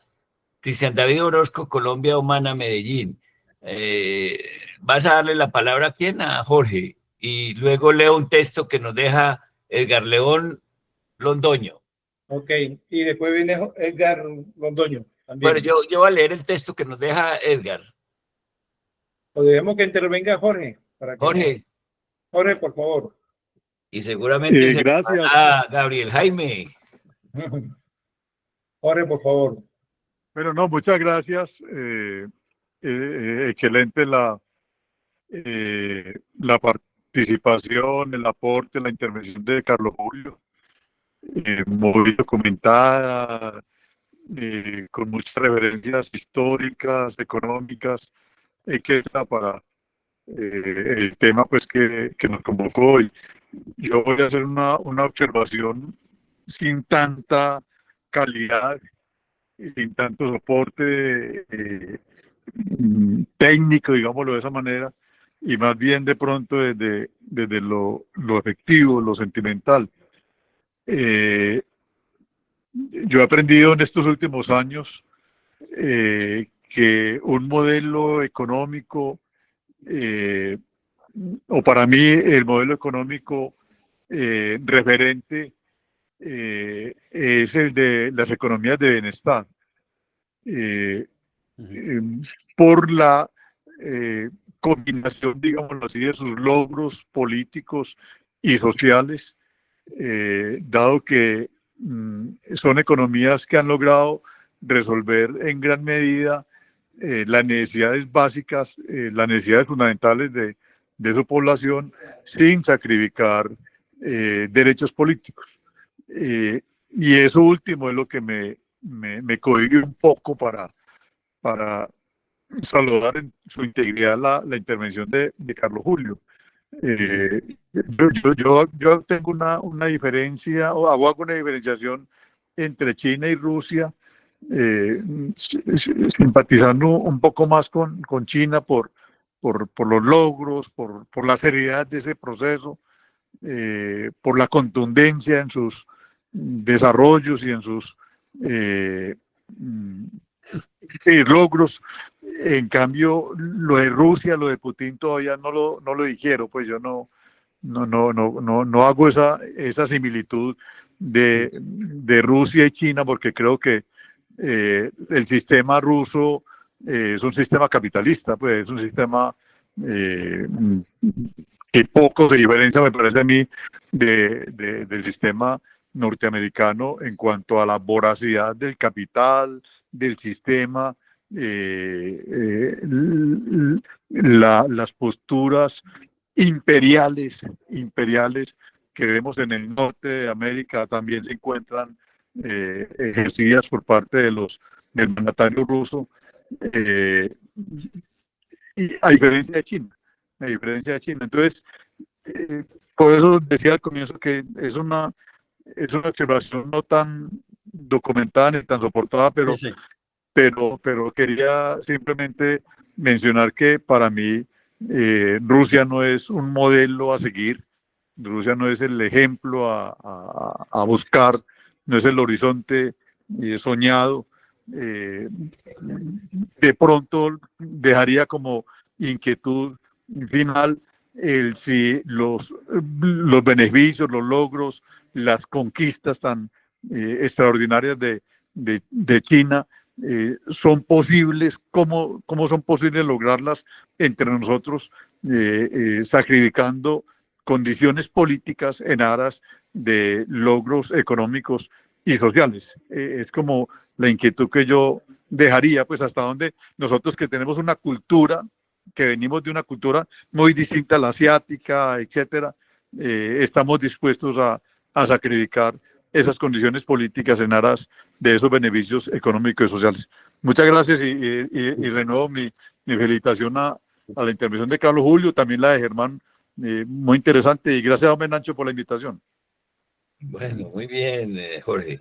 Cristian David Orozco, Colombia Humana, Medellín. Vas a darle la palabra a quién, a Jorge, y luego leo un texto que nos deja Edgar León Londoño.
Ok, y después viene Edgar Londoño también.
Bueno, yo voy a leer el texto que nos deja Edgar.
O debemos que intervenga Jorge. Jorge, por favor.
Y seguramente
gracias.
Gabriel Jaime.
Jorge, por favor.
Bueno, no, muchas gracias. Excelente la participación, el aporte, la intervención de Carlos Julio. Muy documentada, con muchas referencias históricas, económicas, que para el tema pues que nos convocó hoy. Yo voy a hacer una observación sin tanta calidad y sin tanto soporte técnico, digámoslo de esa manera, y más bien de pronto desde lo efectivo, lo sentimental. Yo he aprendido en estos últimos años que un modelo económico, o para mí el modelo económico referente es el de las economías de bienestar, por la combinación, digámoslo así, de sus logros políticos y sociales, dado que son economías que han logrado resolver en gran medida las necesidades básicas, las necesidades fundamentales de su población, sin sacrificar derechos políticos. Y eso último es lo que me cohibe un poco para saludar en su integridad la intervención de Carlos Julio. Yo tengo una diferencia, o hago una diferenciación entre China y Rusia, simpatizando un poco más con China por los logros, por la seriedad de ese proceso, por la contundencia en sus desarrollos y en sus logros. En cambio, lo de Rusia, lo de Putin todavía no lo digiero, pues yo no hago esa similitud de Rusia y China, porque creo que el sistema ruso es un sistema capitalista, pues es un sistema que poco se diferencia, me parece a mí, del sistema norteamericano en cuanto a la voracidad del capital, del sistema, las posturas imperiales que vemos en el norte de América también se encuentran ejercidas por parte del mandatario ruso, y a diferencia de China. Entonces, por eso decía al comienzo que es una observación no tan documentada ni tan soportada, pero
Sí, sí.
pero quería simplemente mencionar que para mí Rusia no es un modelo a seguir, Rusia no es el ejemplo a buscar, no es el horizonte soñado. De pronto dejaría como inquietud final si los beneficios, los logros, las conquistas tan extraordinarias de China son posibles, cómo son posibles lograrlas entre nosotros, sacrificando condiciones políticas en aras de logros económicos y sociales. Es como la inquietud que yo dejaría, pues hasta donde nosotros, que tenemos una cultura, que venimos de una cultura muy distinta a la asiática, etcétera, estamos dispuestos a sacrificar esas condiciones políticas en aras de esos beneficios económicos y sociales. Muchas gracias y renuevo mi felicitación a la intervención de Carlos Julio, también la de Germán, muy interesante, y gracias a Hombre Nacho por la invitación.
Bueno, muy bien, Jorge.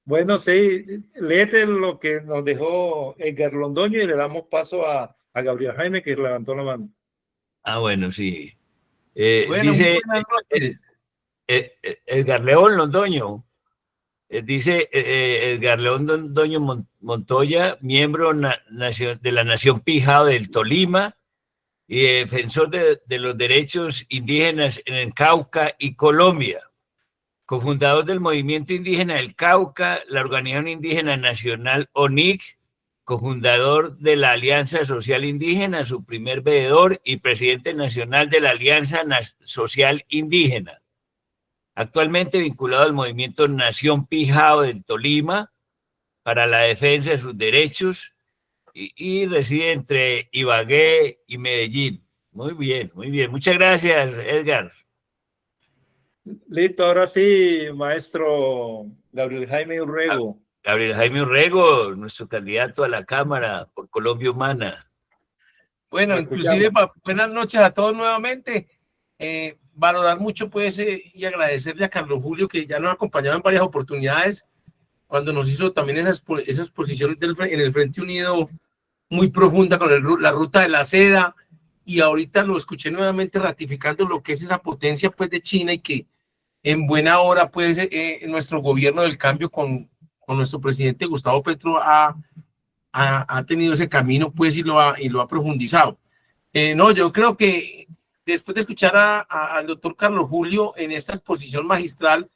Bueno, sí, léete lo que nos dejó Edgar Londoño y le damos paso a Gabriel Jaime, que levantó la mano.
Ah, bueno, sí.
Bueno,
Dice
buenas noches.
Edgar León Londoño. Dice Edgar León Londoño Montoya, miembro de la Nación Pijao del Tolima y defensor de los derechos indígenas en el Cauca y Colombia. Cofundador del Movimiento Indígena del Cauca, la Organización Indígena Nacional ONIC, cofundador de la Alianza Social Indígena, su primer veedor y presidente nacional de la Alianza Social Indígena. Actualmente vinculado al movimiento Nación Pijao del Tolima para la defensa de sus derechos y reside entre Ibagué y Medellín. Muy bien, muy bien. Muchas gracias, Edgar.
Listo, ahora sí, maestro Gabriel Jaime Urrego.
Gabriel Jaime Urrego, nuestro candidato a la Cámara por Colombia Humana.
Bueno, inclusive buenas noches a todos nuevamente. Valorar mucho pues y agradecerle a Carlos Julio, que ya nos ha acompañado en varias oportunidades cuando nos hizo también esas posiciones en el Frente Unido muy profunda con la ruta de la seda, y ahorita lo escuché nuevamente ratificando lo que es esa potencia pues de China, y que en buena hora pues nuestro gobierno del cambio con nuestro presidente Gustavo Petro ha tenido ese camino pues y lo ha profundizado. No, yo creo que después de escuchar al doctor Carlos Julio en esta exposición magistral,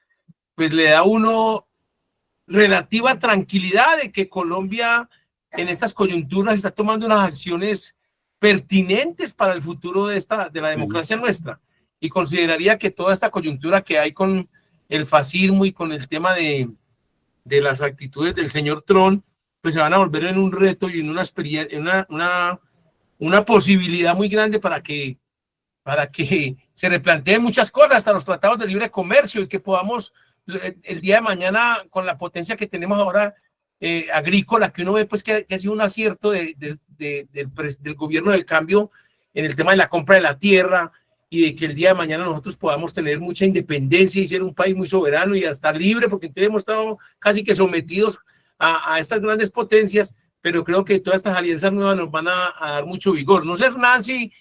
pues le da a uno relativa tranquilidad de que Colombia en estas coyunturas está tomando unas acciones pertinentes para el futuro de la democracia nuestra, y consideraría que toda esta coyuntura que hay con el fascismo y con el tema de las actitudes del señor Trump, pues se van a volver en un reto y en una experiencia, una posibilidad muy grande para que se replanteen muchas cosas, hasta los tratados de libre comercio, y que podamos el día de mañana, con la potencia que tenemos ahora agrícola, que uno ve pues que ha sido un acierto del gobierno del cambio en el tema de la compra de la tierra, y de que el día de mañana nosotros podamos tener mucha independencia y ser un país muy soberano y hasta libre, porque entonces hemos estado casi que sometidos a estas grandes potencias, pero creo que todas estas alianzas nuevas nos van a dar mucho vigor. No sé, Hernán, si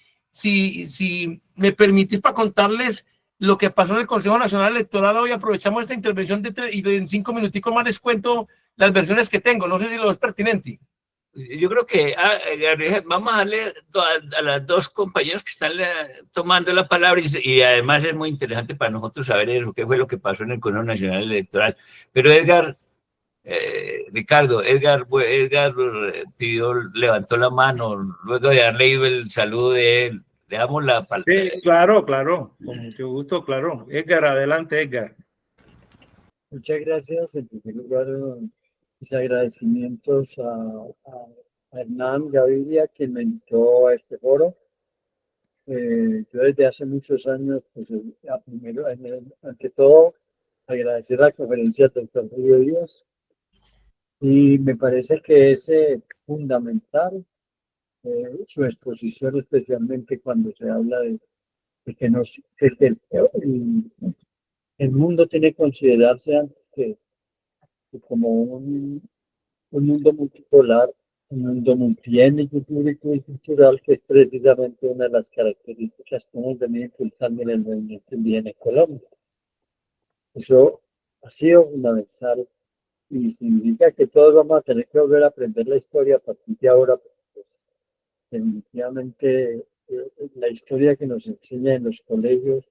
me permitís para contarles lo que pasó en el Consejo Nacional Electoral hoy. Aprovechamos esta intervención y en 5 minuticos más les cuento las versiones que tengo. No sé si lo es pertinente.
Yo creo que Gabriel, vamos a darle a las dos compañeros que están tomando la palabra y además es muy interesante para nosotros saber eso, qué fue lo que pasó en el Consejo Nacional Electoral. Pero Edgar, Ricardo, Edgar levantó la mano luego de haber leído el saludo de él. Le damos la palabra.
Sí, claro, con mucho gusto, claro. Edgar, adelante, Edgar.
Muchas gracias. En primer lugar, mis agradecimientos a Hernán Gaviria, quien me invitó a este foro. Yo desde hace muchos años, pues, primero, ante todo, agradecer la conferencia del doctor Julio Díaz. Y me parece que es fundamental su exposición, especialmente cuando se habla de que el mundo tiene que considerarse antes que como un mundo multipolar, un mundo multiétnico, público y cultural, que es precisamente una de las características que hemos venido impulsando en el movimiento indígena en Colombia. Eso ha sido fundamental y significa que todos vamos a tener que volver a aprender la historia a partir de ahora. Pues, definitivamente la historia que nos enseña en los colegios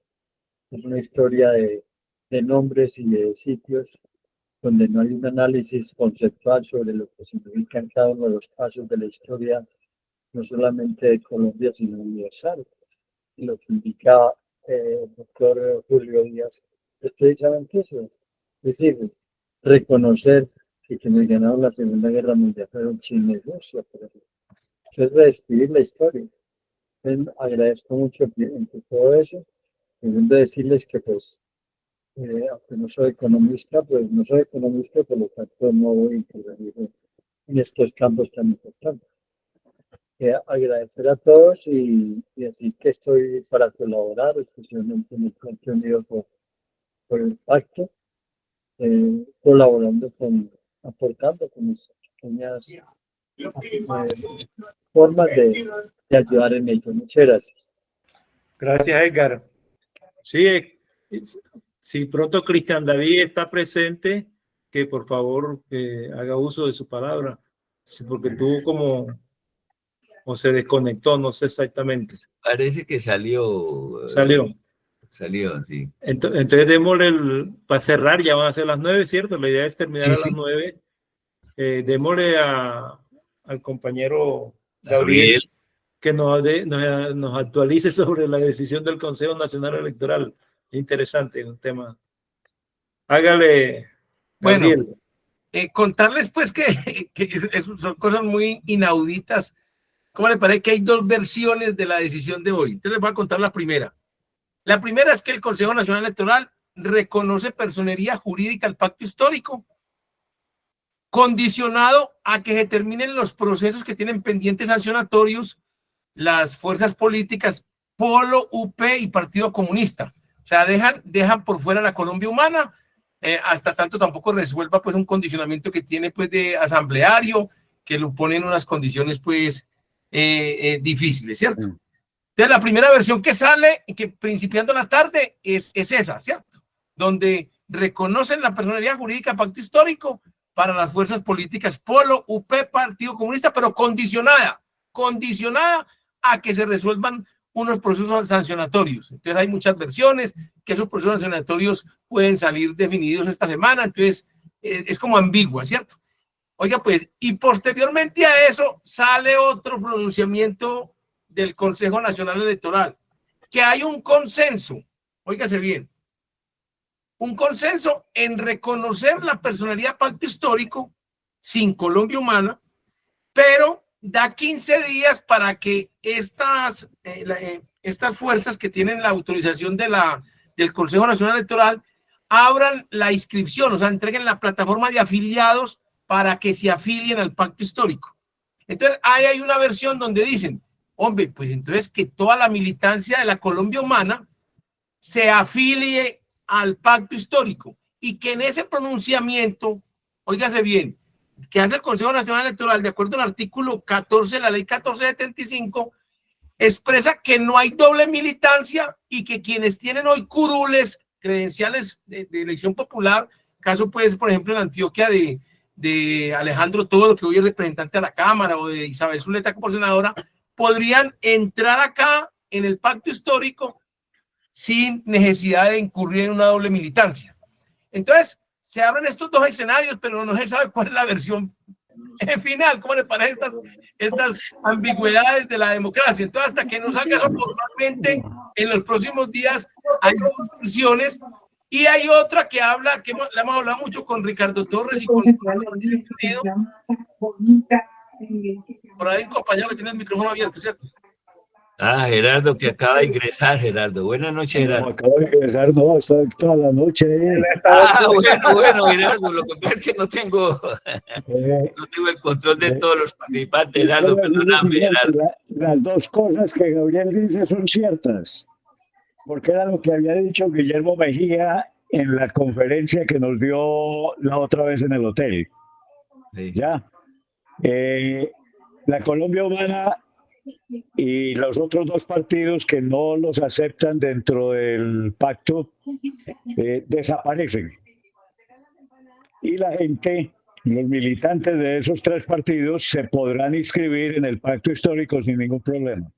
es una historia de nombres y de sitios donde no hay un análisis conceptual sobre lo que significan cada uno de los pasos de la historia, no solamente de Colombia, sino universal. Y lo que indica el doctor Julio Díaz es precisamente eso, es decir, reconocer que quienes ganaron la Segunda Guerra Mundial fueron China y Rusia, por ejemplo. Eso es reescribir la historia. Entonces, agradezco mucho entre todo eso. Segundo, decirles que pues aunque no soy economista, por lo tanto no voy a intervenir en estos campos tan importantes. Agradecer a todos y decir que estoy para colaborar, especialmente en el Frente Unido por el Pacto, colaborando aportando con mis pequeñas formas de ayudar en ello. Muchas gracias.
Gracias, Edgar. Sí, si pronto Cristian David está presente, que por favor haga uso de su palabra, sí, porque tuvo o se desconectó, no sé exactamente.
Parece que salió, sí.
Entonces démosle, para cerrar, ya van a ser las 9, ¿cierto? La idea es terminar a las 9. Démosle al compañero Gabriel que nos actualice sobre la decisión del Consejo Nacional Electoral. Interesante, un tema. Hágale, Gabriel.
Bueno, contarles pues que son cosas muy inauditas. ¿Cómo le parece que hay dos versiones de la decisión de hoy? Entonces les voy a contar la primera. La primera es que el Consejo Nacional Electoral reconoce personería jurídica al pacto histórico, condicionado a que se terminen los procesos que tienen pendientes sancionatorios las fuerzas políticas Polo, UP y Partido Comunista. O sea, dejan por fuera la Colombia Humana, hasta tanto tampoco resuelva pues un condicionamiento que tiene pues de asambleario, que lo pone en unas condiciones pues difíciles, ¿cierto? Entonces la primera versión que sale, que principiando la tarde, es esa, ¿cierto? Donde reconocen la personalidad jurídica del pacto histórico para las fuerzas políticas Polo, UP, Partido Comunista, pero condicionada a que se resuelvan unos procesos sancionatorios. Entonces hay muchas versiones, que esos procesos sancionatorios pueden salir definidos esta semana, entonces es como ambigua, ¿cierto? Oiga, pues, y posteriormente a eso sale otro pronunciamiento del Consejo Nacional Electoral, que hay un consenso, óigase bien, un consenso en reconocer la personalidad pacto histórico sin Colombia Humana, pero da 15 días para que estas fuerzas que tienen la autorización del Consejo Nacional Electoral abran la inscripción, o sea, entreguen la plataforma de afiliados para que se afilien al pacto histórico. Entonces, ahí hay una versión donde dicen, hombre, pues entonces que toda la militancia de la Colombia Humana se afilie al pacto histórico y que en ese pronunciamiento, óigase bien, que hace el Consejo Nacional Electoral, de acuerdo al artículo 14 de la ley 1475, expresa que no hay doble militancia y que quienes tienen hoy curules, credenciales de elección popular, caso pues, por ejemplo, en Antioquia de Alejandro Toro, que hoy es representante a la Cámara, o de Isabel Zuleta como senadora, podrían entrar acá en el pacto histórico sin necesidad de incurrir en una doble militancia. Entonces, se abren estos dos escenarios, pero no se sabe cuál es la versión final, cómo les parece estas ambigüedades de la democracia. Entonces, hasta que no salga eso formalmente, en los próximos días hay dos versiones, y hay otra que habla, que la hemos hablado mucho con Ricardo Torres y con por ahí un compañero que tiene el micrófono abierto, ¿cierto?
Ah, Gerardo, que acaba de ingresar, Gerardo. Buenas noches, Gerardo.
No, acabo de ingresar, no, está toda la noche.
Ah, bueno, Gerardo, lo que pasa es que no tengo el control de todos los participantes, Gerardo, perdóname, Gerardo.
Las dos cosas que Gabriel dice son ciertas, porque era lo que había dicho Guillermo Mejía en la conferencia que nos dio la otra vez en el hotel.
Sí.
Ya. La Colombia Humana y los otros dos partidos que no los aceptan dentro del pacto desaparecen. Y la gente, los militantes de esos tres partidos, se podrán inscribir en el pacto histórico sin ningún problema.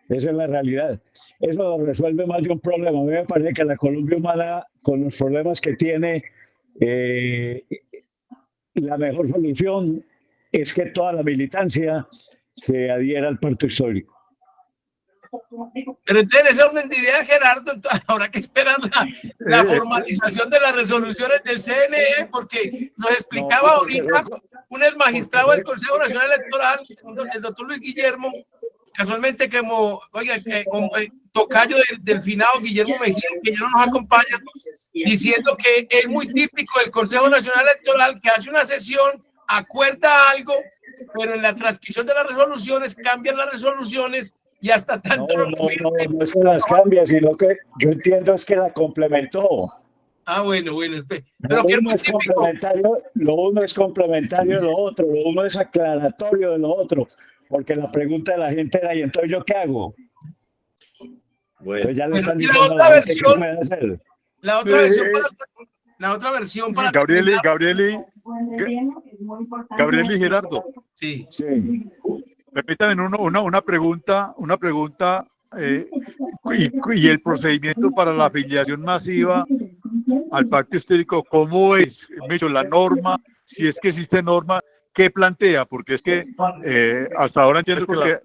Esa es la realidad. Eso resuelve más de un problema. A mí me parece que la Colombia Humana, con los problemas que tiene, la mejor solución es que toda la militancia se adhiera al pacto histórico.
Pero entonces, ese orden de idea, Gerardo, entonces habrá que esperar la formalización de las resoluciones del CNE, porque nos explicaba ahorita un ex magistrado del Consejo Nacional Electoral, el doctor Luis Guillermo, casualmente como, oiga, como tocayo del finado Guillermo Mejía, que ya no nos acompaña, diciendo que es muy típico del Consejo Nacional Electoral que hace una sesión, acuerda algo, pero en la transcripción de las resoluciones cambian las resoluciones y hasta tanto
no es que las cambia, sino que yo entiendo es que la complementó.
Ah, bueno, pero que es muy típico.
Lo uno es complementario de lo otro, lo uno es aclaratorio de lo otro, porque la pregunta de la gente era, ¿y entonces yo qué hago?
Bueno,
ya le están
diciendo
la gente qué puede hacer.
La otra versión para
Gabriel y Gerardo.
Sí.
Permítanme una pregunta y el procedimiento para la afiliación masiva al pacto histórico, ¿cómo es? La norma, si es que existe norma, ¿qué plantea? Porque es que hasta ahora entiendo que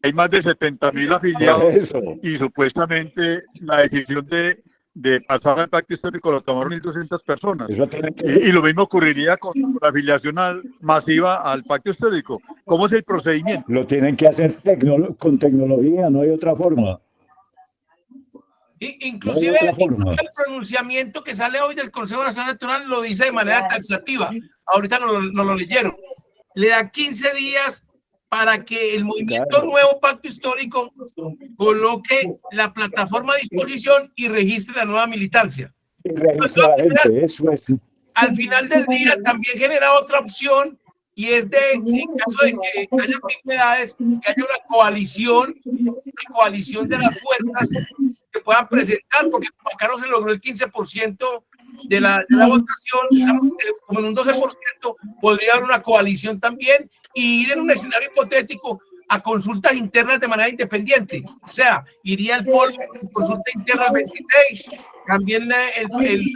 hay más de 70.000 afiliados y supuestamente la decisión de pasar al pacto histórico lo tomaron 1.200 personas. Y lo mismo ocurriría con la afiliación masiva al pacto histórico. ¿Cómo es el procedimiento?
Lo tienen que hacer con tecnología, no hay otra forma.
Inclusive el pronunciamiento que sale hoy del Consejo Nacional Electoral lo dice de manera taxativa. Ahorita no lo leyeron. Le da 15 días para que el movimiento Nuevo Pacto Histórico coloque la plataforma a disposición y registre la nueva militancia. Al final del día también genera otra opción, y es en caso de que haya ambigüedades, que haya una coalición de las fuerzas que puedan presentar, porque como acá no se logró el 15% de la votación, estamos como en un 12%, podría haber una coalición también y ir en un escenario hipotético a consultas internas de manera independiente. O sea, iría el POL consulta interna 26, también la UP y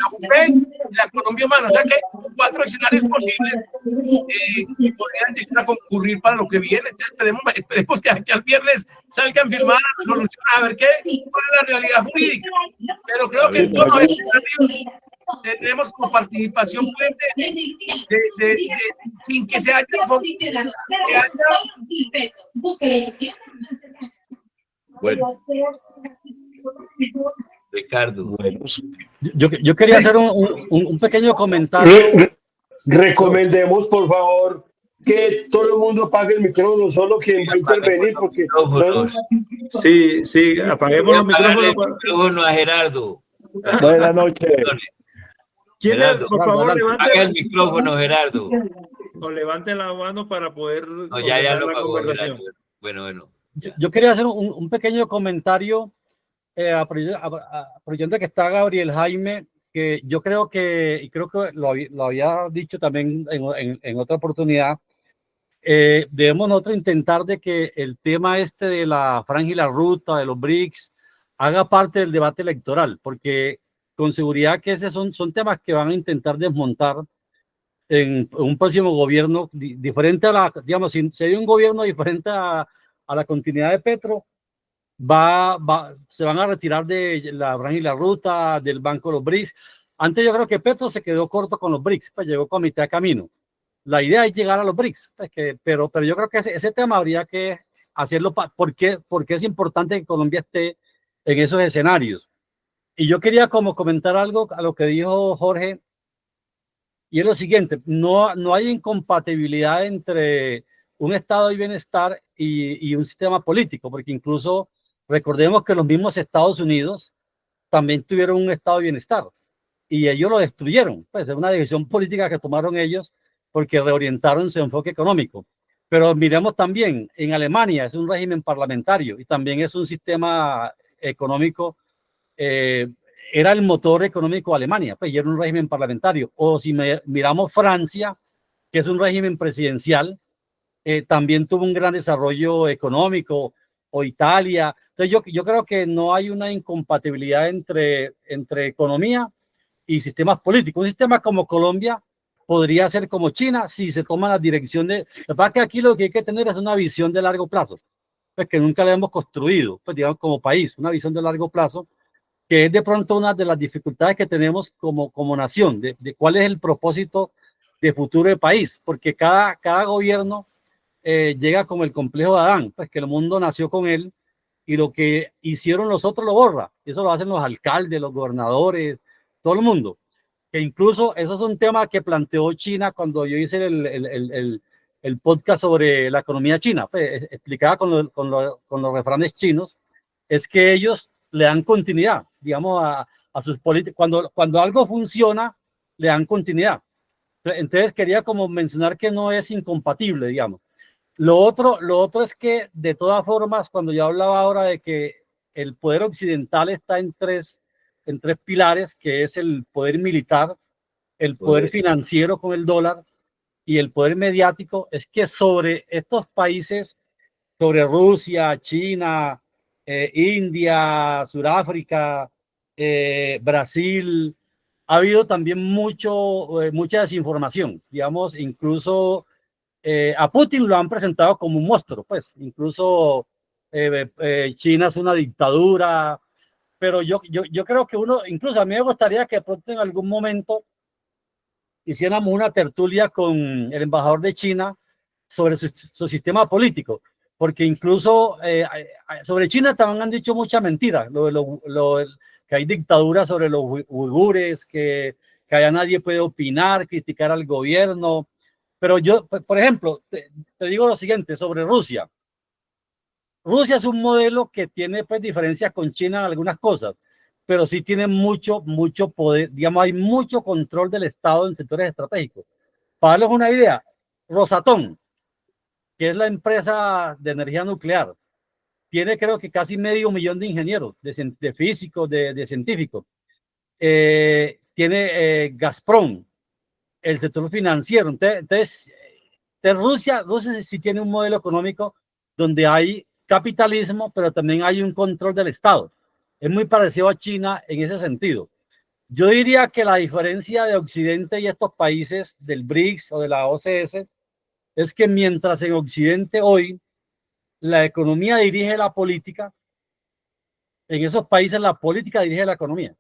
la Colombia Humana. O sea que hay 4 escenarios posibles que podrían llegar a concurrir para lo que viene. Entonces, esperemos que al viernes salgan firmadas las resoluciones, a ver cuál es la realidad jurídica. Pero creo que en todos los escenarios tendremos como participación sin que se haya
bueno, Ricardo.
Yo quería hacer un pequeño comentario.
Recomendemos, por favor, que todo el mundo apague el micrófono, solo quien va a intervenir, porque
sí, apaguemos los
micrófonos a Gerardo.
Buenas noches.
Por favor,
apaga el micrófono, Gerardo.
o levanten la mano para poder
No, ya
ordenar
lo
la
pagó.
conversación.
Bueno. Ya.
Yo quería hacer un pequeño comentario, aprovechando que está Gabriel Jaime, que yo creo que, y creo que lo había dicho también en otra oportunidad, debemos nosotros intentar de que el tema este de la franja y la ruta, de los BRICS, haga parte del debate electoral, porque con seguridad que esos son temas que van a intentar desmontar en un próximo gobierno diferente a la, digamos, si hay un gobierno diferente a la continuidad de Petro, se van a retirar de la franja y la ruta, del Banco de los BRICS. Antes yo creo que Petro se quedó corto con los BRICS, pues llegó con mitad de camino. La idea es llegar a los BRICS, pues pero yo creo que ese tema habría que hacerlo, porque es importante que Colombia esté en esos escenarios. Y yo quería como comentar algo a lo que dijo Jorge, y es lo siguiente: no hay incompatibilidad entre un estado de bienestar y un sistema político, porque incluso recordemos que los mismos Estados Unidos también tuvieron un estado de bienestar y ellos lo destruyeron. Pues es una decisión política que tomaron ellos porque reorientaron su enfoque económico. Pero miremos también, en Alemania es un régimen parlamentario y también es un sistema económico, era el motor económico de Alemania, pues, y era un régimen parlamentario. O si miramos Francia, que es un régimen presidencial, también tuvo un gran desarrollo económico, o Italia. Entonces yo creo que no hay una incompatibilidad entre economía y sistemas políticos. Un sistema como Colombia podría ser como China si se toma la dirección de... La verdad que aquí lo que hay que tener es una visión de largo plazo, pues que nunca la hemos construido, pues digamos como país, una visión de largo plazo, que es de pronto una de las dificultades que tenemos como nación, de cuál es el propósito de futuro del país, porque cada gobierno llega como el complejo de Adán, pues que el mundo nació con él y lo que hicieron los otros lo borra. Y eso lo hacen los alcaldes, los gobernadores, todo el mundo. Que incluso eso es un tema que planteó China cuando yo hice el podcast sobre la economía china, pues, explicaba con los refranes chinos, es que ellos le dan continuidad, digamos, a sus políticas. Cuando algo funciona, le dan continuidad. Entonces quería como mencionar que no es incompatible, digamos. Lo otro es que, de todas formas, cuando yo hablaba ahora de que el poder occidental está en tres pilares, que es el poder militar, el poder financiero con el dólar y el poder mediático, es que sobre estos países, sobre Rusia, China, India, Sudáfrica, Brasil, ha habido también mucha desinformación, digamos, incluso a Putin lo han presentado como un monstruo, pues incluso China es una dictadura, pero yo creo que incluso a mí me gustaría que pronto en algún momento hiciéramos una tertulia con el embajador de China sobre su sistema político, porque incluso sobre China también han dicho muchas mentiras, que hay dictadura sobre los uigures, que allá nadie puede opinar, criticar al gobierno. Pero yo, por ejemplo, te digo lo siguiente sobre Rusia. Rusia es un modelo que tiene pues diferencias con China en algunas cosas, pero sí tiene mucho poder, digamos, hay mucho control del Estado en sectores estratégicos. Para darles una idea, Rosatom, que es la empresa de energía nuclear, tiene creo que casi 500,000 de ingenieros, de físicos, de científicos. Tiene Gazprom, el sector financiero. Entonces Rusia sí tiene un modelo económico donde hay capitalismo, pero también hay un control del Estado. Es muy parecido a China en ese sentido. Yo diría que la diferencia de Occidente y estos países del BRICS o de la OCS es que mientras en Occidente hoy la economía dirige la política, en esos países la política dirige la economía.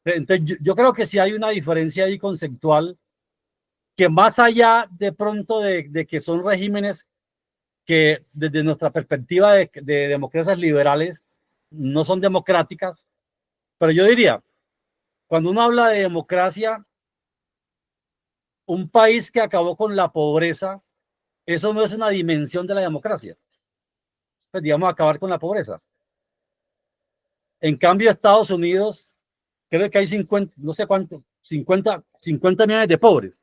Entonces yo creo que sí hay una diferencia ahí conceptual, que más allá de pronto de que son regímenes que desde nuestra perspectiva de democracias liberales no son democráticas, pero yo diría, cuando uno habla de democracia, un país que acabó con la pobreza, eso no es una dimensión de la democracia. Pues digamos, acabar con la pobreza. En cambio, Estados Unidos, creo que hay 50, no sé cuánto, 50 millones de pobres.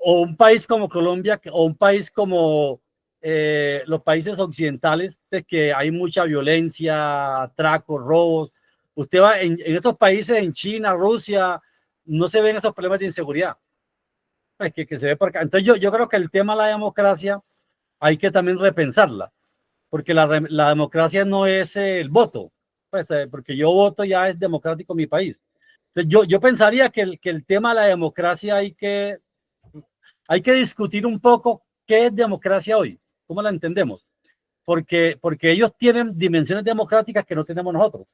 o un país como Colombia, o un país como los países occidentales, de que hay mucha violencia, atracos, robos. Usted va en estos países, en China, Rusia, no se ven esos problemas de inseguridad. Pues que se ve por acá. Entonces yo creo que el tema de la democracia hay que también repensarla, porque la democracia no es el voto, pues, porque yo voto ya es democrático mi país. Entonces yo pensaría que el tema de la democracia hay que discutir un poco qué es democracia hoy, cómo la entendemos, porque ellos tienen dimensiones democráticas que no tenemos nosotros,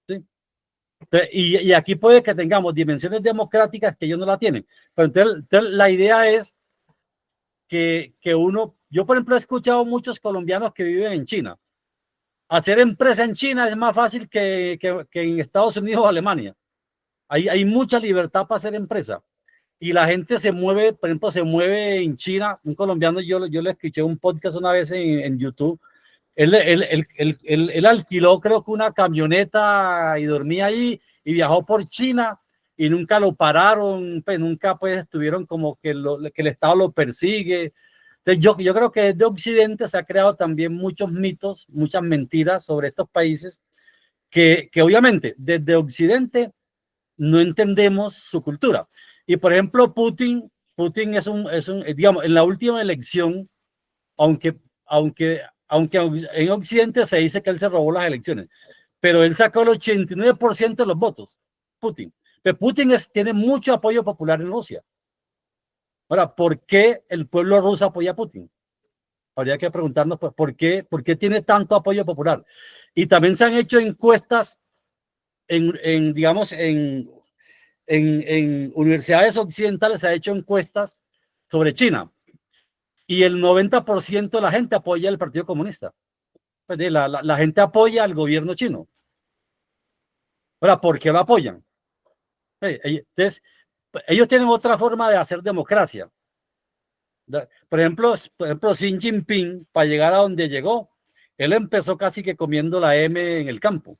¿sí? Entonces, y aquí puede que tengamos dimensiones democráticas que ellos no la tienen. Pero entonces la idea es que yo por ejemplo he escuchado muchos colombianos que viven en China. Hacer empresa en China es más fácil que en Estados Unidos o Alemania. Hay mucha libertad para hacer empresa. Y la gente se mueve, por ejemplo, se mueve en China. Un colombiano, yo le escuché un podcast una vez en YouTube. Él alquiló, creo que una camioneta y dormía ahí y viajó por China y nunca lo pararon, pues nunca pues estuvieron como que el Estado lo persigue. Entonces yo creo que desde Occidente se ha creado también muchos mitos, muchas mentiras sobre estos países que obviamente desde Occidente no entendemos su cultura. Y por ejemplo, Putin es un, digamos, en la última elección, aunque en Occidente se dice que él se robó las elecciones, pero él sacó el 89% de los votos, Putin. Pero Putin tiene mucho apoyo popular en Rusia. Ahora, ¿por qué el pueblo ruso apoya a Putin? Habría que preguntarnos pues, ¿por qué tiene tanto apoyo popular? Y también se han hecho encuestas digamos, en universidades occidentales se ha hecho encuestas sobre China y el 90% de la gente apoya al Partido Comunista. Pues la gente apoya al gobierno chino. Ahora, ¿por qué lo apoyan? Entonces, ellos tienen otra forma de hacer democracia. Por ejemplo, Xi Jinping, para llegar a donde llegó, él empezó casi que comiendo la M en el campo.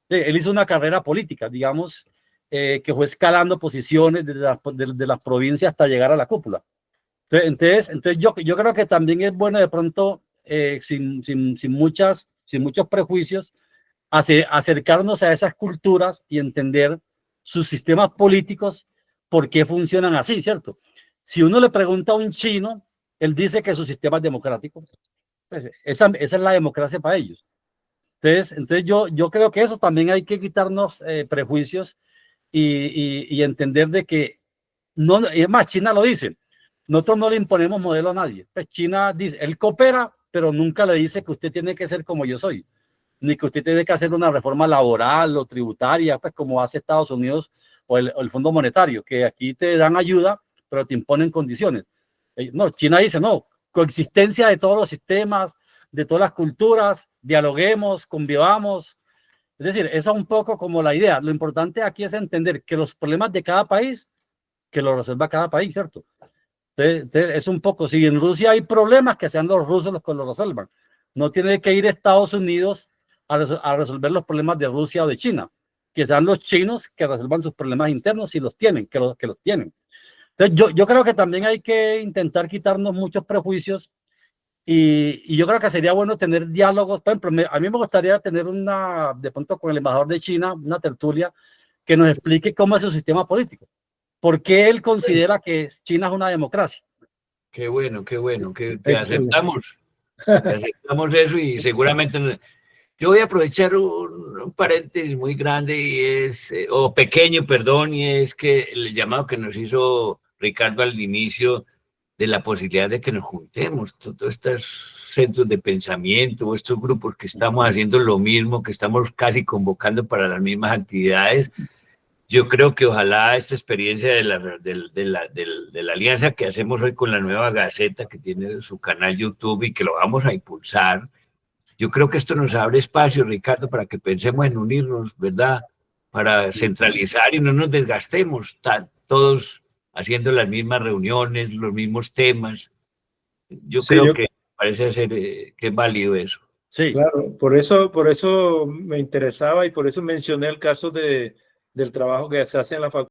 Él hizo una carrera política, digamos, que fue escalando posiciones de las provincias hasta llegar a la cúpula. Entonces yo creo que también es bueno de pronto, sin muchos prejuicios, acercarnos a esas culturas y entender sus sistemas políticos, por qué funcionan así, ¿cierto? Si uno le pregunta a un chino, él dice que su sistema es democrático. Pues esa es la democracia para ellos. Entonces yo creo que eso también hay que quitarnos prejuicios y entender de que, no, es más, China lo dice, nosotros no le imponemos modelo a nadie. Pues China dice, él coopera, pero nunca le dice que usted tiene que ser como yo soy, ni que usted tiene que hacer una reforma laboral o tributaria, pues como hace Estados Unidos o el Fondo Monetario, que aquí te dan ayuda, pero te imponen condiciones. No, China dice, no, coexistencia de todos los sistemas, de todas las culturas, dialoguemos, convivamos. Es decir, esa es un poco como la idea. Lo importante aquí es entender que los problemas de cada país, que lo resuelva cada país, ¿cierto? Entonces, es un poco, si en Rusia hay problemas, que sean los rusos los que lo resuelvan. No tiene que ir a Estados Unidos a resolver los problemas de Rusia o de China, que sean los chinos que resuelvan sus problemas internos si los tienen, que los tienen. Entonces, yo creo que también hay que intentar quitarnos muchos prejuicios y yo creo que sería bueno tener diálogos. Por ejemplo, a mí me gustaría tener de pronto con el embajador de China, una tertulia que nos explique cómo es su sistema político. ¿Por qué él considera que China es una democracia?
Qué bueno, que aceptamos eso y seguramente yo voy a aprovechar un paréntesis muy grande o pequeño, perdón, y es que el llamado que nos hizo Ricardo al inicio de la posibilidad de que nos juntemos, todos estos centros de pensamiento, estos grupos que estamos haciendo lo mismo, que estamos casi convocando para las mismas actividades. Yo creo que ojalá esta experiencia de la alianza que hacemos hoy con la Nueva Gaceta, que tiene su canal YouTube y que lo vamos a impulsar, yo creo que esto nos abre espacio, Ricardo, para que pensemos en unirnos, ¿verdad? Para centralizar y no nos desgastemos todos haciendo las mismas reuniones, los mismos temas. Yo creo que parece ser que es válido eso.
Sí, claro, por eso me interesaba y por eso mencioné el caso del trabajo que se hace en la facultad.